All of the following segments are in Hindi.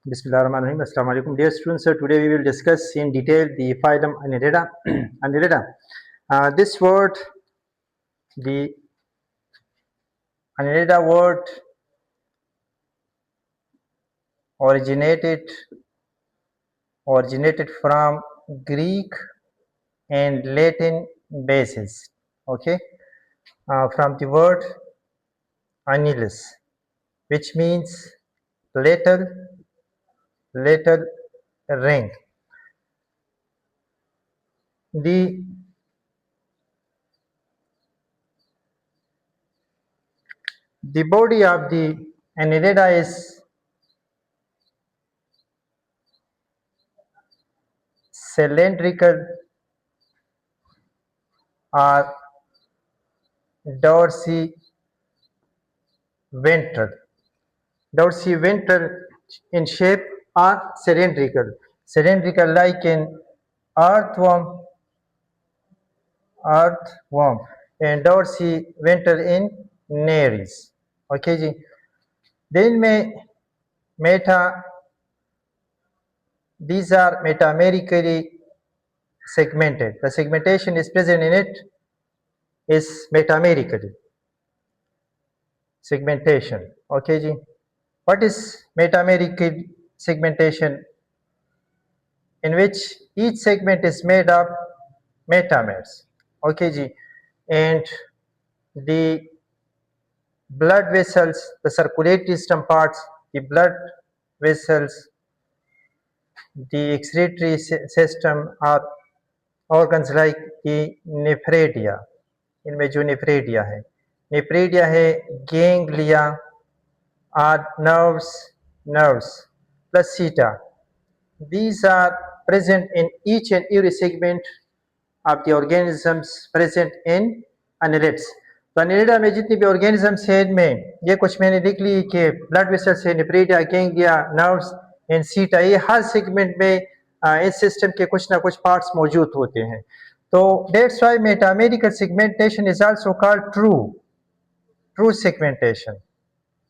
Bismillahirrahmanirrahim. Assalamu alaikum, dear students. So today we will discuss in detail the phylum Annelida. Annelida. This word, the Annelida word, originated from Greek and Latin bases. Okay, from the word annulus, which means little ring. The body of the Annelida is cylindrical or dorsiventral. Dorsiventral in shape or cylindrical like an earthworm, and dorsiventral in nares. Okay ji. Then these are metamerically segmented. The segmentation is present in it is metamerically segmentation. Okay ji. What is metamerical segmentation? In which each segment is made of metamers. Okay ji. And the blood vessels, the circulatory system parts, the blood vessels, the excretory system are organs like the nephradia. इनमें जो nephradia है ganglia are nerves placenta. These are present in each and every segment of the organisms present in annelids. तो annelida में जितनी भी organisms है इनमें ये कुछ मैंने लिख ली कि blood vessels है, nephradia, ganglia, nerves and seta, ये हर segment में इस system के कुछ ना कुछ parts मौजूद होते हैं. तो that's why metamerical segmentation is also called true segmentation.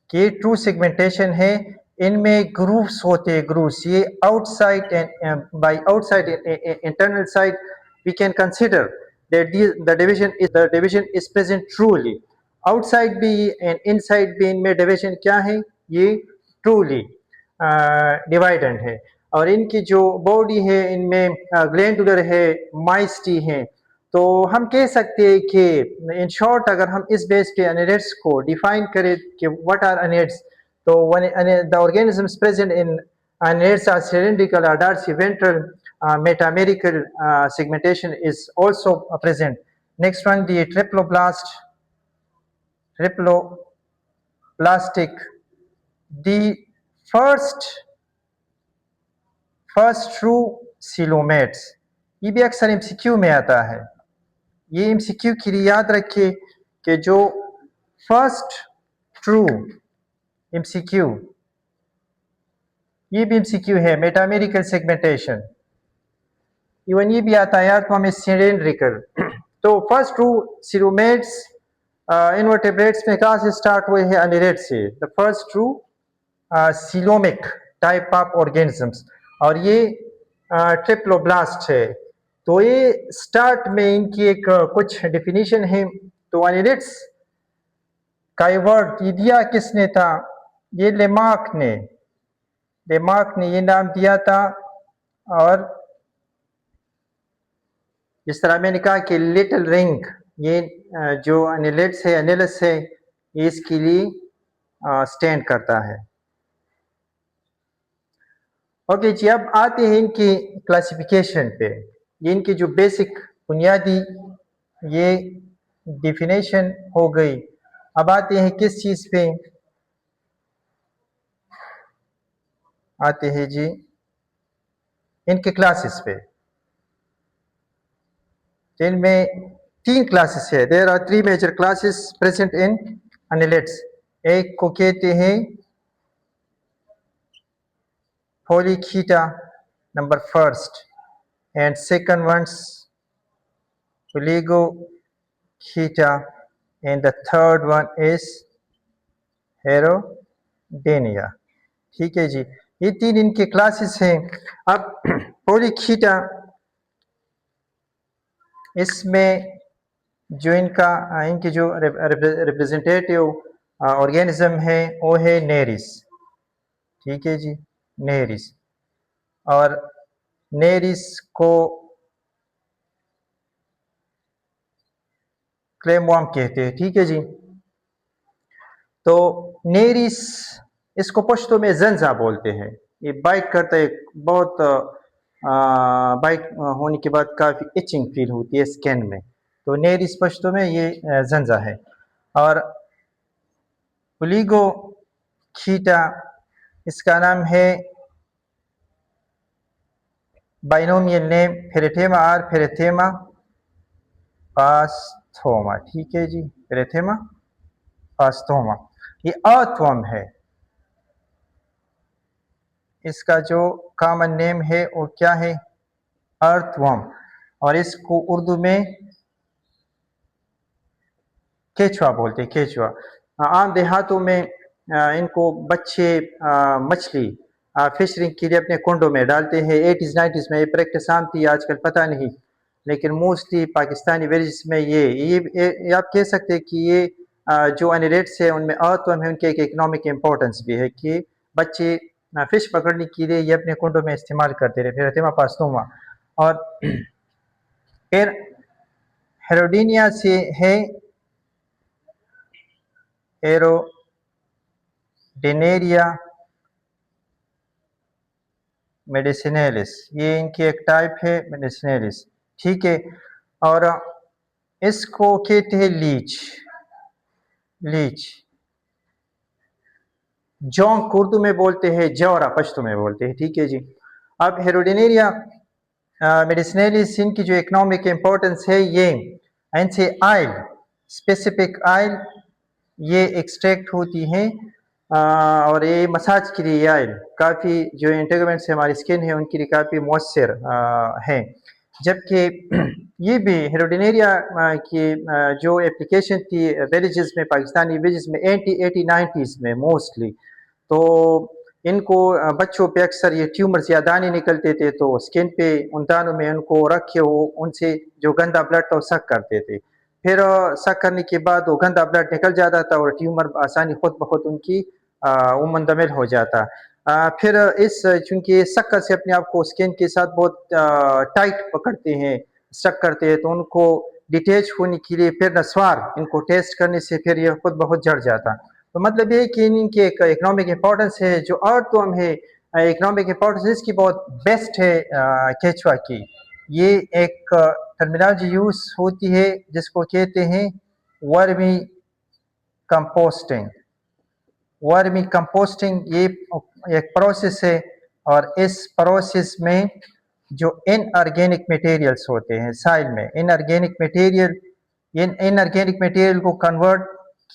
कि ट्रू सेगमेंटेशन है, इनमें ग्रूव्स होते हैं. ग्रूव्स ये outside and by outside internal side we can consider that the division is present truly. Outside भी and inside भी इनमें division क्या है, ये truly dividend है. और इनकी जो बॉडी है इनमें ग्लैंडुलर है, माइस्टी है. तो हम कह सकते हैं कि इन शॉर्ट अगर हम इस बेस पे annelids को डिफाइन करें कि व्हाट आर annelids, तो the organisms present in annelids are cylindrical or dorsiventral. Metamerical segmentation is also present. Next one, the triploblastic. The first true coelomates. ये भी अक्सर MCQ में आता है. ये MCQ के लिए याद रखिए कि जो फर्स्ट ट्रू MCQ, ये भी MCQ है, मेटामेरिकल सेगमेंटेशन. इवन ये भी आता है यार तो हमें सिलेंड्रिकल. तो फर्स्ट ट्रू सीरोमेट्स इनवर्टेब्रेट्स में कहाँ से स्टार्ट हुए हैं? annelids से. The first true coelomic type of organisms, और ये ट्रिप्लोब्लास्ट है. तो ये स्टार्ट में इनकी एक कुछ डेफिनेशन है. तो annelids का ये वर्ड ये दिया किसने था? ये लेमार्क ने ये नाम दिया था. और जिस तरह मैंने कहा कि लिटिल रिंग, ये जो annelids है, annulus है, ये इसके लिए स्टैंड करता है. ओके जी, अब आते हैं इनकी क्लासिफिकेशन पे. ये इनकी जो बेसिक बुनियादी ये डिफिनेशन हो गई. अब आते हैं किस चीज़ पे? आते हैं जी इनके क्लासेस पे. इनमें 3 क्लासेस है. There are 3 major classes present in annelids. एक को कहते हैं Polychaeta, number first, and second one's Oligochaeta, and the third one is Herodenia. ठीक है जी. ये 3 इनके क्लासेस हैं। अब पोलीखीटा, इसमें जो इनकी जो रिप्रेजेंटेटिव ऑर्गेनिज्म है वो है नेरिस। ठीक है जी, नेरिस। और नेरिस को क्लेमवर्म कहते हैं। ठीक है जी। तो नेरिस, इसको पश्तो में जंजा बोलते हैं। ये बाइट करता है, बहुत बाइट होने के बाद काफ़ी इचिंग फील होती है स्किन में। तो नेरिस पश्तो में ये जंजा है। और पुलिगो खीटा, इसका नाम है बाइनोमियल नेम फेरेथेमा आर फेरेथेमा पास्थोमा। ठीक है जी, फेरेथेमा पास्थोमा। ये अर्थवर्म है। इसका जो कॉमन नेम है वो क्या है? अर्थवर्म। और इसको उर्दू में केचुआ बोलते हैं, केचुआ। आम देहातों में इनको बच्चे मछली फिशरिंग के लिए अपने कुंडों में डालते हैं। 80s 90s में ये प्रैक्टिस आम थी, आजकल पता नहीं, लेकिन मोस्टली पाकिस्तानी विलेजेस में ये आप कह सकते हैं कि ये जो एनिडेट्स है उनमें अर्थवर्म है, उनके एक इकोनॉमिक इम्पोर्टेंस भी है कि बच्चे फिश पकड़ने के लिए ये अपने कुंडों में इस्तेमाल करते रहे। फिर पास्तोमा। और फिर हेरोडिनिया से है एरोडेनेरिया मेडिसिनेलिस, ये इनकी एक टाइप है मेडिसिनेलिस। ठीक है। और इसको कहते हैं लीच। लीच जोंक उर्दू में बोलते हैं, जौरा पश्तो में बोलते हैं। ठीक है जी। अब हेरोडेनेरिया मेडिसिनेलिस, इनकी जो इकोनॉमिक इम्पोर्टेंस है, ये इनसे आयल, स्पेसिफिक आयल ये एक्सट्रैक्ट होती हैं। और ये मसाज के लिए आयल काफ़ी, जो इंटेगमेंट्स है हमारी स्किन है उनके लिए काफ़ी मौसर है। जबकि ये भी हेरोडिनेरिया की जो एप्लीकेशन थी विलेजेस में, पाकिस्तानी विलेजेस में 80-90s में मोस्टली, तो इनको बच्चों पे अक्सर ये ट्यूमर्स या दाने निकलते थे, तो स्किन पे उन दानों में उनको रख के वो उनसे जो गंदा ब्लड था वो सक करते थे। फिर सक करने के बाद वो गंदा ब्लड निकल जाता था और ट्यूमर आसानी खुद ब खुद उनकी वो मुंदमिल हो जाता। फिर इस चूँकि शक्कर से अपने आप को स्किन के साथ बहुत टाइट पकड़ते हैं, स्टक करते हैं, तो उनको डिटैच होने के लिए फिर नस्वार इनको टेस्ट करने से फिर ये खुद ब खुद जड़ जाता। तो मतलब ये कि इनकी एक इकोनॉमिक इम्पोर्टेंस है। जो अर्थवर्म है, इकोनॉमिक इम्पोर्टेंस इसकी बहुत बेस्ट है केचुआ की। ये एक टर्मिनोलॉजी यूज़ होती है जिसको कहते हैं वर्मी कंपोस्टिंग। वर्मी कंपोस्टिंग ये एक प्रोसेस है, और इस प्रोसेस में जो इनऑर्गेनिक मटेरियल्स होते हैं साइल में, इनऑर्गेनिक मटेरियल को कन्वर्ट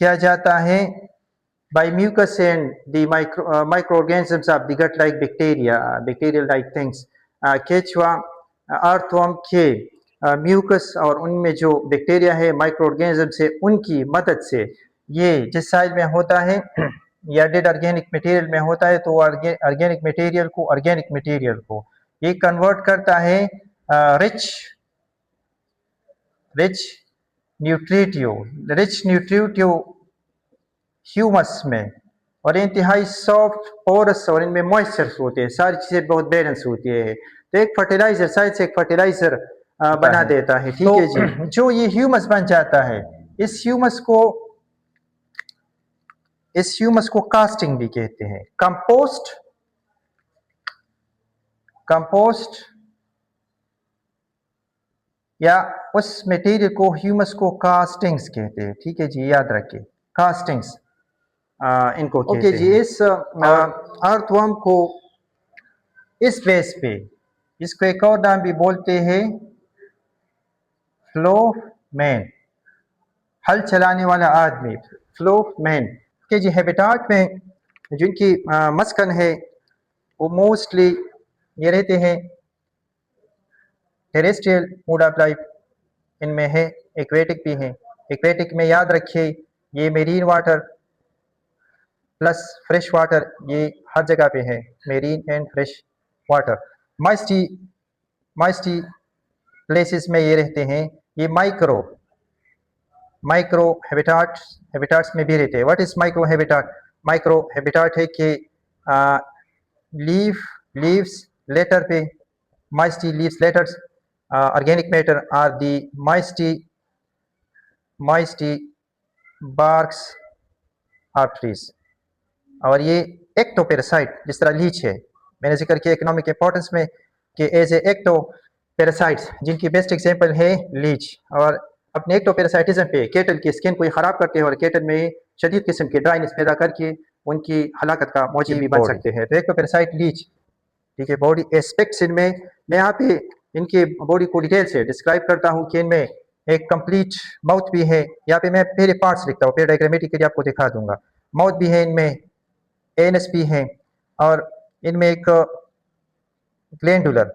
किया जाता है by mucus and the microorganisms of the gut like bacterial like things. केचुआ अर्थवर्म के म्यूकस और उनमें जो बैक्टीरिया है, माइक्रो ऑर्गेनिजम्स है, उनकी मदद से ये जिस साइज में होता है या डेड ऑर्गेनिक मटेरियल में होता है, तो ऑर्गेनिक मटेरियल को ये कन्वर्ट करता है रिच न्यूट्रिटिव ह्यूमस में, और इंतहाई सॉफ्ट पोरस, और इनमें मॉइस्चर्स होते हैं, सारी चीज़ें बहुत बैलेंस होती है। तो एक फर्टिलाइजर, साइड से एक फर्टिलाइजर बना देता है। ठीक है जी। जो ये ह्यूमस बन जाता है, इस ह्यूमस को कास्टिंग भी कहते हैं। कंपोस्ट या उस मटेरियल को, ह्यूमस को कास्टिंग्स कहते हैं। ठीक है जी, याद रखिए, कास्टिंग्स इनको कहते हैं। जी। इस अर्थवर्म को इस बेस पे, इसको एक और नाम भी बोलते हैं फ्लोमैन, हल चलाने वाला आदमी, फ्लोमैन के जी। हैबिटाट में जिनकी मस्कन है वो मोस्टली ये रहते हैं टेरेस्ट्रियल मोड ऑफ लाइफ, इनमें है, एक्वेटिक भी है। एक्वेटिक में याद रखिए ये marine water plus fresh water, ये हर जगह पे है, marine and fresh water. Moisty places में ये रहते हैं। ये माइक्रो हैबिटाट्स में भी रहते हैं। What is micro habitat? Micro habitat है कि लीव्स लेटर पे, moisty leaves litters, organic matter or the moisty barks of trees. और ये एक्टोपेरासाइट, जिस तरह लीच है, मैंने जिक्र किया इकोनॉमिक इंपॉर्टेंस में कि एज ए एक्टोपेरासाइट्स, जिनकी बेस्ट एग्जांपल है लीच। और अपने एक्टोपेरासाइटिज्म पे केटल की स्किन को ही खराब करते हैं और केटल में शदीद किस्म की ड्राइनेस पैदा करके उनकी हलाकत का मौजब भी बन सकते हैं। तो एक्टोपेरासाइट लीच, ठीक है। बॉडी एस्पेक्ट्स इनमें मैं यहाँ पे इनके बॉडी को डिटेल से डिस्क्राइब करता हूँ कि इनमें एक कंप्लीट माउथ भी है। यहाँ पे मैं पहले पार्ट्स लिखता हूँ, फिर डायग्रामेटिकली आपको दिखा दूंगा। माउथ भी है इनमें, एनस भी है, और इनमें एक ग्लैंडुलर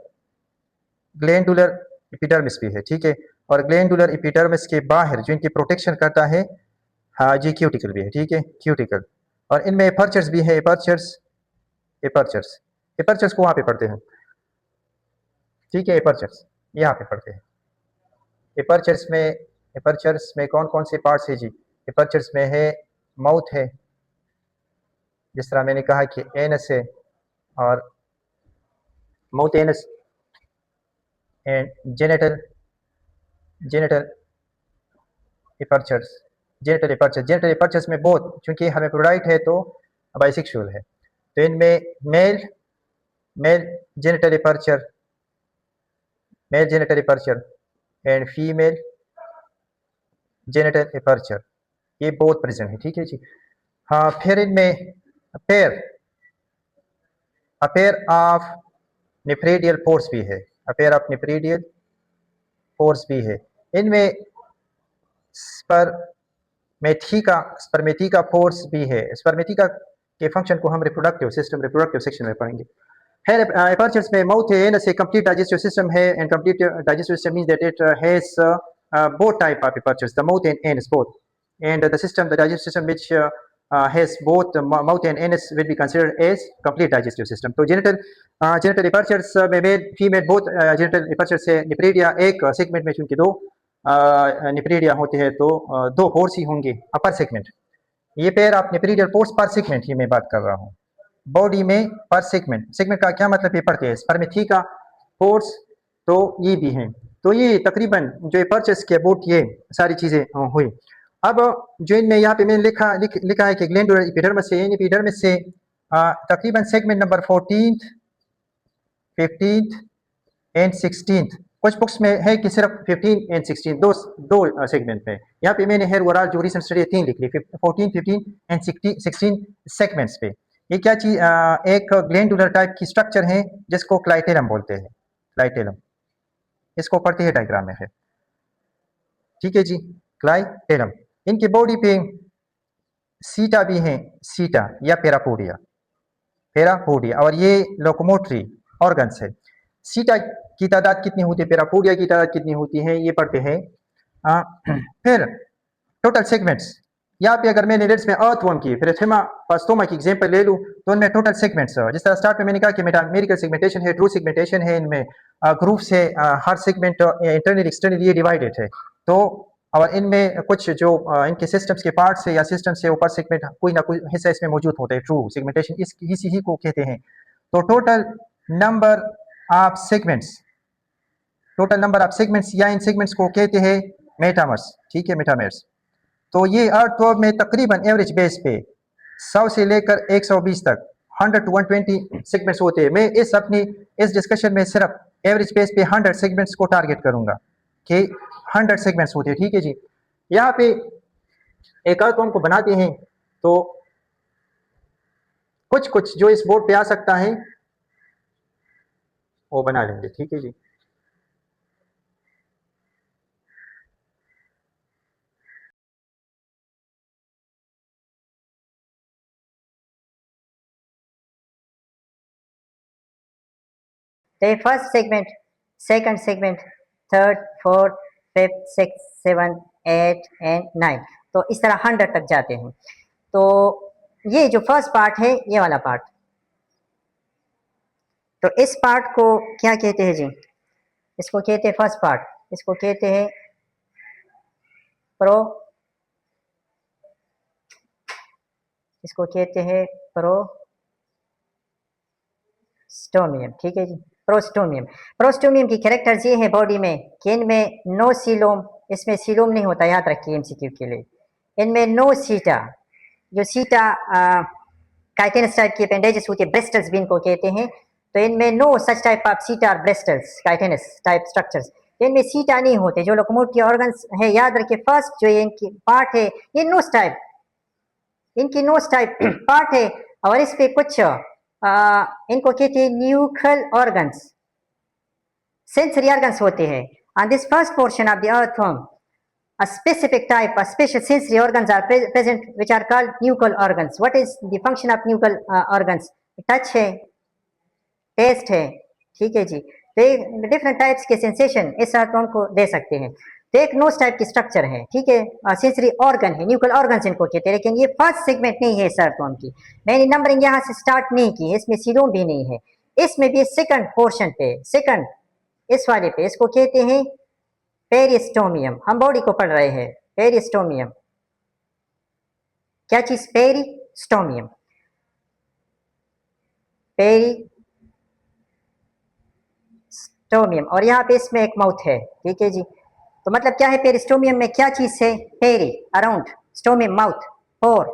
एपिडर्मिस भी है, ठीक है। और ग्लैंडुलर एपिडर्मिस के बाहर जो इनकी प्रोटेक्शन करता है, हाँ जी, क्यूटिकल भी है, ठीक है, क्यूटिकल। और इनमें एपर्चर्स भी है, एपर्चर्स को वहाँ पे पढ़ते हैं, ठीक है। एपर्चर्स यहाँ पे पढ़ते हैं। एपर्चर्स में कौन कौन से पार्ट्स है जी? एपर्चर्स में है माउथ है, जिस तरह मैंने कहा कि एनस है, और mouth, anus and genital apertures में बोथ, चूंकि हर्माफ्रोडाइट है तो बाइसेक्सुअल है। तो इनमें mail genital aperture and female genital aperture, ये बोथ प्रेजेंट है, ठीक है जी। हाँ, फिर इनमें अपेयर ऑफ नेफ्रेडियल पोर्स भी है, अपेयर ऑफ नेफ्रेडियल पोर्स भी है। इनमें स्पर्मेटिका पोर्स भी है। स्पर्मेटिका के फंक्शन को हम रिप्रोडक्टिव सेक्शन में पढ़ेंगे। है एपर्चर्स में माउथ है, एनस है, कंप्लीट डाइजेस्टिव सिस्टम है, and complete digestive system means that it has both type of apertures, the mouth and anus both, and the digestive system which has both mouth and anus will be considered as complete digestive system. तो genital apertures में male female both genital apertures से निप्रीडिया एक सेगमेंट में, चूंकि दो निप्रीडिया होते हैं तो दो पोर्स ही होंगे अपर सेगमेंट। ये पेयर आप निप्रीडियल पोर्स पर सेगमेंट ही मैं बात कर रहा हूँ, बॉडी में पर सेगमेंट का क्या मतलब? ये पढ़ते हैं स्पर्मेटिका पोर्स, तो ये भी हैं। तो ये तकरीबन जो परचेस के अबाउट ये सारी चीज़ें हुई। अब जो इनमें यहाँ पे मैंने लिखा है कि ग्लैंडुलर एपिडर्मिस से, इन एपिडर्मिस से तकरीबन segment number 14th, 15th and 16th, कुछ बुक्स में है कि सिर्फ 15 एंड 16 दो सेगमेंट में। यहाँ पे मैंने हेयर ओवरऑल जो रिसेंट स्टडी 3 लिख ली, 14, 15 एंड 16 सेगमेंट्स पे। ये क्या चीज, एक ग्लैंडुलर टाइप की स्ट्रक्चर है जिसको क्लाइटेलम बोलते हैं, क्लाइटेलम, इसको पढ़ते हैं डायग्राम में है, ठीक है जी। क्लाइटेलम, इनकी बॉडी पे सीटा भी है, सीटा या पेरापोडिया, और ये लोकोमोटरी ऑर्गन्स है। सीटा की तादाद कितनी होती है, पेरापोडिया की तादाद कितनी होती है, ये पढ़ते हैं। फिर टोटल सेगमेंट्स, यहाँ पे अगर मैंने लेट्स में अर्थवर्म की फिर पास्टोमा की एग्जांपल ले लूँ तो इनमें टोटल सेगमेंट्स, जिस तरह स्टार्ट में मैंने कहा कि मेटामेरिकल सेगमेंटेशन है, ट्रू सेगमेंटेशन है, इनमें ग्रुप्स है, हर सेगमेंट इंटरनल एक्सटर्नल ये डिवाइडेड है। तो और इनमें कुछ जो इनके सिस्टम्स के पार्ट्स है या सिस्टम से ऊपर सेगमेंट कोई ना कोई हिस्सा इसमें मौजूद होता है, ट्रू सेगमेंटेशन इसी को कहते हैं। तो टोटल नंबर ऑफ सेगमेंट्स या इन सेगमेंट्स को कहते हैं मेटामर्स, ठीक है, मेटामर्स। तो ये अर्थवर्म में तकरीबन एवरेज बेस पे 100 से लेकर 120 तक 100 to 120 सेगमेंट्स होते हैं। मैं इस डिस्कशन में सिर्फ एवरेज बेस पे 100 सेगमेंट्स को टारगेट करूंगा कि 100 सेगमेंट्स होते हैं, ठीक है जी। यहाँ पे एक अर्थवर्म को बनाते हैं तो कुछ जो इस बोर्ड पे आ सकता है वो बना लेंगे, ठीक है जी। The first segment, second segment, third, fourth, fifth, sixth, seventh, eighth and ninth, तो इस तरह 100 तक जाते हैं। तो ये जो फर्स्ट पार्ट है, ये वाला पार्ट, तो इस पार्ट को क्या कहते हैं जी? इसको कहते हैं फर्स्ट पार्ट, इसको कहते हैं प्रो, इसको कहते हैं प्रोस्टोमियम। ठीक है जी, प्रोस्टोमियम। प्रोस्टोमियम की कैरेक्टर्स ये है बॉडी में कि इनमें नो सीलोम, इसमें सीलोम नहीं होता, याद रखिए एमसीक्यू के लिए। इनमें नो सीटा, जो सीटा काइटिनस टाइप की अपेंडेजेस होती है, ब्रेस्टल्स भी इनको कहते हैं, तो इनमें नो सच टाइप ऑफ सीटा ब्रेस्टल्स काइटिनस टाइप स्ट्रक्चर्स, तो इनमें सीटा नहीं होते। जो लोकोमोटिव ऑर्गन्स है, याद रखिए फर्स्ट जो ये इनकी पार्ट है, ये नोस टाइप, इनकी नोस टाइप पार्ट है, और इस पे कुछ इनको कहते हैं न्यूकल ऑर्गन्स, सेंसरी ऑर्गन्स होते हैं। On this first portion of the earthworm a specific type, a special sensory organs are present which are called nuchal organs. What is the function of nuchal organs? Touch है, टेस्ट है, ठीक है जी, तो डिफरेंट टाइप्स के सेंसेशन इस अर्थवर्म को दे सकते हैं। तो एक नोस टाइप की स्ट्रक्चर है, ठीक है, सेंसरी ऑर्गन है, न्यूकल ऑर्गन्स इनको कहते हैं, लेकिन ये फर्स्ट सेगमेंट नहीं है इस अर्थवर्म की। मैंने नंबरिंग यहाँ से स्टार्ट नहीं की है, इसमें सीलोम भी नहीं है, इसमें भी सेकंड पोर्शन पे, सेकंड इस वाले पे, इसको कहते हैं पेरिस्टोमियम। हम बॉडी को पढ़ रहे हैं, पेरिस्टोमियम, क्या चीज? पेरिस्टोमियम, पेरिस्टोमियम, और यहाँ पे इसमें एक माउथ है, ठीक है जी। तो मतलब क्या है पेरिस्टोमियम में, क्या चीज है? पेरी अराउंड, स्टोमियम माउथ, और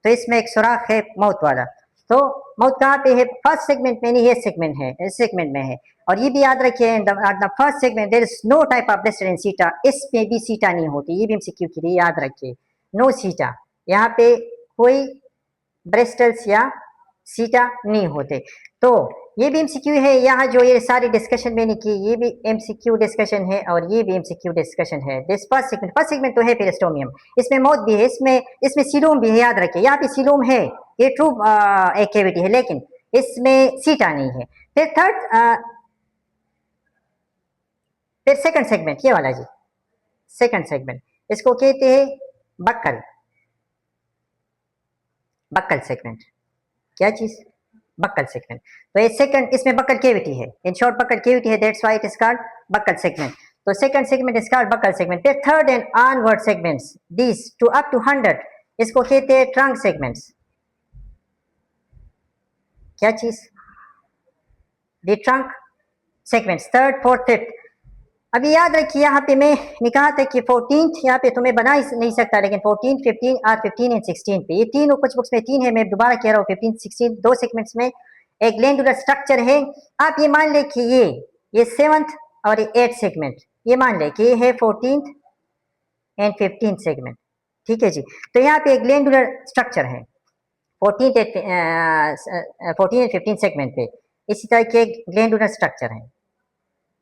तो इसमें एक सुराख है माउथ वाला। तो माउथ कहाँ पे है? फर्स्ट सेगमेंट में नहीं, ये सेगमेंट है, इस सेगमेंट में है। और ये भी याद रखिए, the first segment there is no type of bristle in seta, इसमें भी सीटा नहीं होती, ये भी एमसीक्यू के लिए याद रखिए, नो सीटा, यहाँ पे कोई ब्रेस्टल्स या सीटा नहीं होते। तो ये भी एमसीक्यू है, यहाँ जो ये सारी डिस्कशन मैंने की, ये भी एमसीक्यू डिस्कशन है, और ये भी एमसीक्यू डिस्कशन है। दिस फर्स्ट सेगमेंट तो है पेरिस्टोमियम, इसमें माउथ भी है, इसमें सीलोम भी है, याद रखिए, यहाँ पे सीलोम है, ये ट्रू एक कैविटी है, लेकिन इसमें सीटा नहीं है। फिर फिर सेकंड सेगमेंट, ये वाला जी, सेकंड सेगमेंट, इसको कहते हैं बक्कल, बक्कल सेगमेंट, क्या चीज? Buccal segment. तो ये सेकंड, इसमें बक्कल कैविटी है, इन शॉर्ट बक्कल कैविटी है, that's why it is called buccal segment. तो second segment is called buccal segment. फिर third and onward segments, this to up to 100, इसको कहते हैं ट्रंक सेगमेंट्स, क्या चीज? The trunk segments, third, fourth, fifth. अभी याद रखिए, यहाँ पे मैंने कहा था कि 14th यहाँ पे तुम्हें बना ही नहीं सकता, लेकिन 14, 15 और 15 एंड 16 पे, ये तीनों कुछ बुक्स में 3 है, मैं दोबारा कह रहा हूँ, 15, 16 दो सेगमेंट्स में एक ग्लैंडुलर स्ट्रक्चर है। आप ये मान ले कि ये 7th और ये 8th सेगमेंट, ये मान ले कि ये है 14th एंड 15th सेगमेंट, ठीक है जी। तो यहाँ पे एक ग्लैंडुलर स्ट्रक्चर है 14 एंड 15 सेगमेंट पे, इसी तरह के ग्लैंडुलर स्ट्रक्चर है,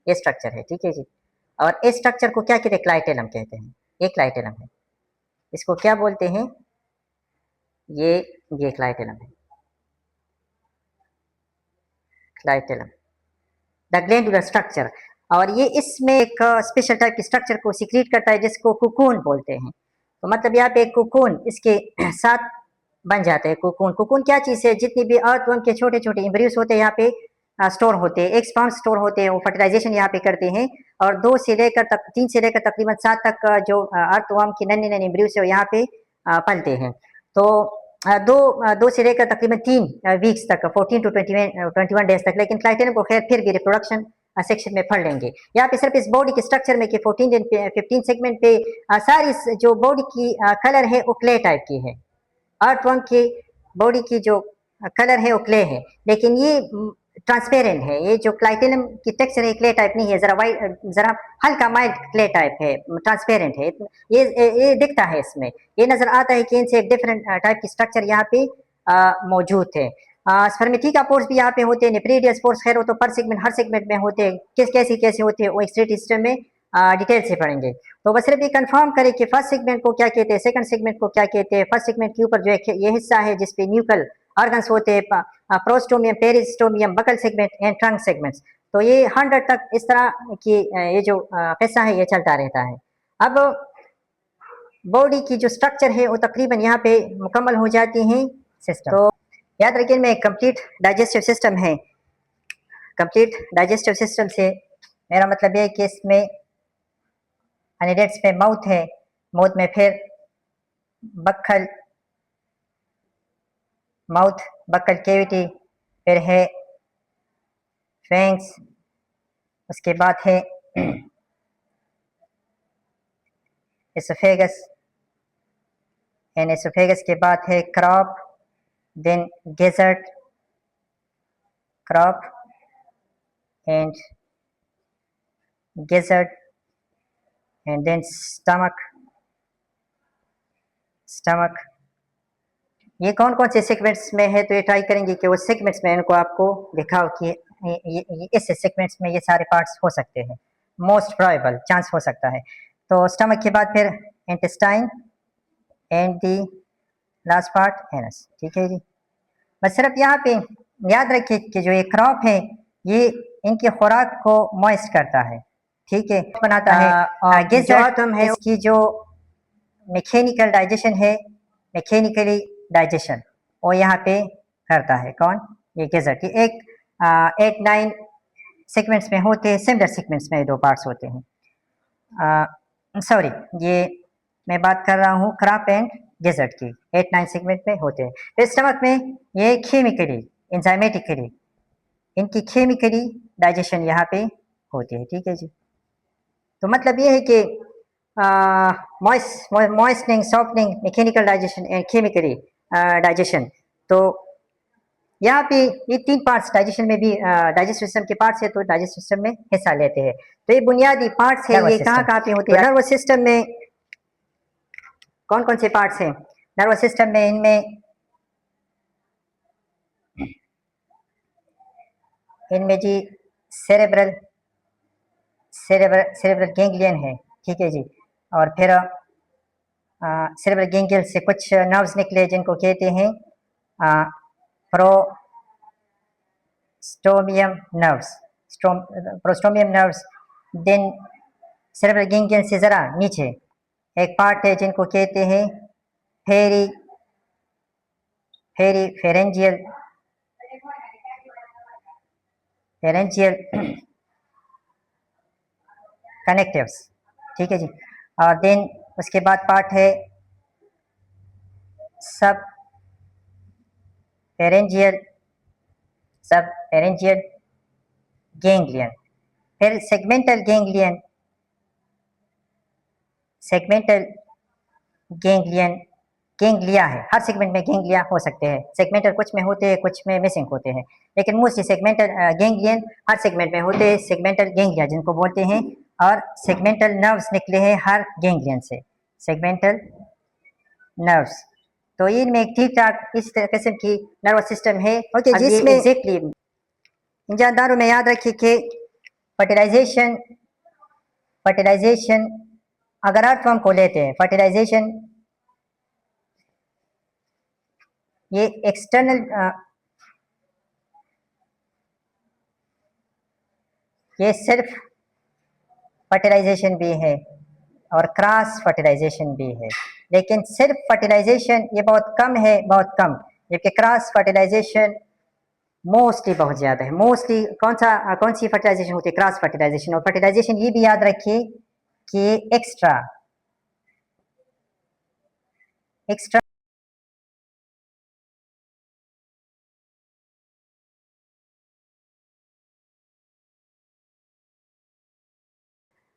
ये स्ट्रक्चर है, ठीक है जी। और इस स्ट्रक्चर को क्या कहते हैं? क्लाइटेलम कहते हैं, ये क्लाइटेलम है, इसको क्या बोलते हैं? ये क्लाइटेलम है, क्लाइटेलम, द ग्लैंडुलर स्ट्रक्चर। और ये इसमें एक स्पेशल टाइप की स्ट्रक्चर को सिक्रीट करता है, जिसको कुकून बोलते हैं। तो मतलब यहाँ पे एक कुकून इसके साथ बन जाते हैं। कुकून क्या चीज़ है? जितनी भी अर्थवर्म के छोटे छोटे एम्ब्रियोस होते हैं यहाँ पे स्टोर होते हैं, एक स्पर्म स्टोर होते हैं, वो फर्टिलाइजेशन यहाँ पे करते हैं, और 3 से लेकर तकरीबन 7 तक जो अर्थवर्म की नन्हे नन्हे एम्ब्रियोस है वो यहाँ पे पलते हैं। तो दो से लेकर तकरीबन 3 वीक्स तक, 14 to 21 डेज तक। लेकिन क्लाइटेलम को खैर फिर भी रिप्रोडक्शन सेक्शन में पढ़ लेंगे। यहाँ पे सिर्फ इस बॉडी के स्ट्रक्चर में कि 14 एंड 15 सेगमेंट पे सारी जो बॉडी की कलर है वो क्ले टाइप की है। अर्थवर्म की बॉडी की जो कलर है वो क्ले है, लेकिन ये ट्रांसपेरेंट है। ये जो क्लाइटेलम की टेक्सचर है क्ले टाइप नहीं है, जरा वाइट, जरा हल्का माइल्ड क्ले टाइप है, ट्रांसपेरेंट है। ये दिखता है, इसमें ये नजर आता है कि इनसे एक डिफरेंट टाइप की स्ट्रक्चर यहाँ पे मौजूद है। स्पर्मेटिका पोर्स भी यहाँ पे होते हैं, नेप्रिडियल पोर्स खैर वो तो पर सेगमेंट हर सेगमेंट में होते हैं, कैसे होते हैं वो एक्सरेट सिस्टम में डिटेल से पढ़ेंगे। तो बस सिर्फ ये कंफर्म करें कि फर्स्ट सेगमेंट को क्या कहते हैं, सेकंड सेगमेंट को क्या कहते हैं। फर्स्ट सेगमेंट के ऊपर जो है ये हिस्सा है जिसपे न्यूकल ऑर्गन्स होते हैं, prostomium, peristomium, buccal segment and trunk segments. तो ये 100 तक इस तरह की ये जो हिस्सा है ये चलता रहता है। अब बॉडी की जो स्ट्रक्चर है वो तकरीबन यहाँ पे मुकम्मल हो जाती है। सिस्टम। तो याद रखिए इनमें कंप्लीट डाइजेस्टिव सिस्टम है। कंप्लीट डाइजेस्टिव सिस्टम से मेरा मतलब ये है कि इसमें एनिडेट्स में माउथ है, माउथ में फिर बक्खल, माउथ बक्कल कैविटी, फिर है फैंक्स, उसके बाद है एसोफेगस, एंड एसोफेगस के बाद है crop, then gizzard, crop and gizzard, and then stomach, stomach. ये कौन कौन से सेगमेंट्स में है, तो ये ट्राई करेंगे कि वो सेगमेंट्स में इनको आपको दिखाओ कि ये इस सेगमेंट्स में ये सारे पार्ट्स हो सकते हैं, मोस्ट प्रोबेबल चांस हो सकता है। तो स्टमक के बाद फिर intestine and the last part anus. ठीक है जी, बस सिर्फ यहाँ पे याद रखिए कि जो ये क्रॉप है ये इनकी खुराक को मॉइस्ट करता है, ठीक है, बनाता है। और गेजर्ट है इसकी जो मैकेनिकल डाइजेशन है, मैकेनिकली डाइजेशन वो यहाँ पे करता है। कौन? ये गेजर्ट। ये एक 8-9 सेगमेंट्स में होते हैं, सिमिलर सेगमेंट्स में 2 पार्ट्स होते हैं। सॉरी, ये मैं बात कर रहा हूँ क्रॉप एंड गेजर्ट की, 8-9 सेगमेंट में होते हैं। फिर स्टमक में ये केमिकली, एंजाइमेटिकली, इनकी केमिकली डाइजेशन यहाँ पे होती है। ठीक है जी, तो मतलब ये है कि moistening, softening, mechanical digestion and chemically digestion. तो यहाँ पे ये 3 पार्ट्स डाइजेशन में भी, डाइजेस्टिव सिस्टम के पार्ट्स है तो डाइजेस्टिव सिस्टम में हिस्सा लेते हैं। तो ये बुनियादी पार्ट्स है, ये कहाँ कहाँ पे होते हैं? नर्वस सिस्टम में कौन कौन से पार्ट्स हैं? नर्वस सिस्टम में इनमें जी सेरेब्रल गैंग्लियन है। ठीक है जी, और फिर सेरेब्रल गैंग्लियन से कुछ नर्व्स निकले जिनको कहते हैं prostomium nerves. Then cerebral ganglion से ज़रा नीचे एक पार्ट है जिनको कहते हैं फेरेंजियल कनेक्टिव्स। ठीक है जी, और देन उसके बाद पार्ट है सब फेरेंजियल गैंग्लियन, फिर सेगमेंटल गैंग्लिया है। हर सेगमेंट में गैंग्लिया हो सकते हैं, सेगमेंटल कुछ में होते हैं, कुछ में मिसिंग होते हैं, लेकिन मोस्टली सेगमेंटल गैंग्लियन हर सेगमेंट में होते हैं, सेगमेंटल गैंग्लिया जिनको बोलते हैं। और सेगमेंटल नर्व्स निकले हैं हर गैंग्लियन से, सेगमेंटल नर्व्स। तो इनमें एक ठीक ठाक इस किस्म की नर्वस सिस्टम है। ओके, जिसमें एग्जैक्टली इन जानदारों में याद रखिए कि फर्टिलाइजेशन अगर अर्थवर्म को लेते हैं, फर्टिलाइजेशन ये एक्सटर्नल ये सिर्फ फर्टिलाइजेशन भी है और क्रॉस फर्टिलाइजेशन भी है, लेकिन सिर्फ फर्टिलाइजेशन ये बहुत कम है, बहुत कम, जबकि क्रॉस फर्टिलाइजेशन मोस्टली बहुत ज़्यादा है। मोस्टली कौन सी फर्टिलाइजेशन होती है? Cross fertilisation. और फर्टिलाइजेशन ये भी याद रखिए कि extra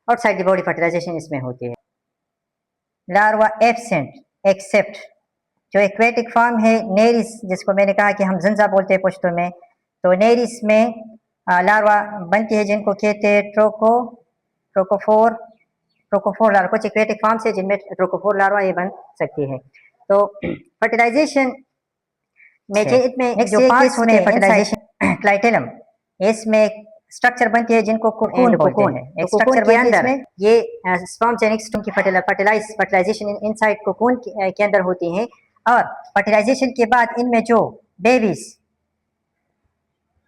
outside the body fertilization इसमें होती है। लार्वा एब्सेंट एक्सेप्ट जो एक्वेटिक फॉर्म है नेरिस, जिसको मैंने कहा कि हम जंजा बोलते हैं पश्तो में, तो नेरिस में लार्वा बनती है जिनको कहते हैं ट्रोकोफोर लार्वा। कुछ एक्वेटिक फॉर्म से जिनमें ट्रोकोफोर लार्वा ये बन सकती है। तो फर्टिलाइजेशन में जो पार्ट्स होते हैं फर्टिलाइजेशन क्लाइटेलम, इसमें स्ट्रक्चर बनती है जिनको कोकून है। एक स्ट्रक्चर के अंदर ये स्पर्म जेनिक सिस्टम की फर्टिलाइजेशन इनसाइड कोकून के अंदर होती है। और फर्टिलाइजेशन के बाद इनमें जो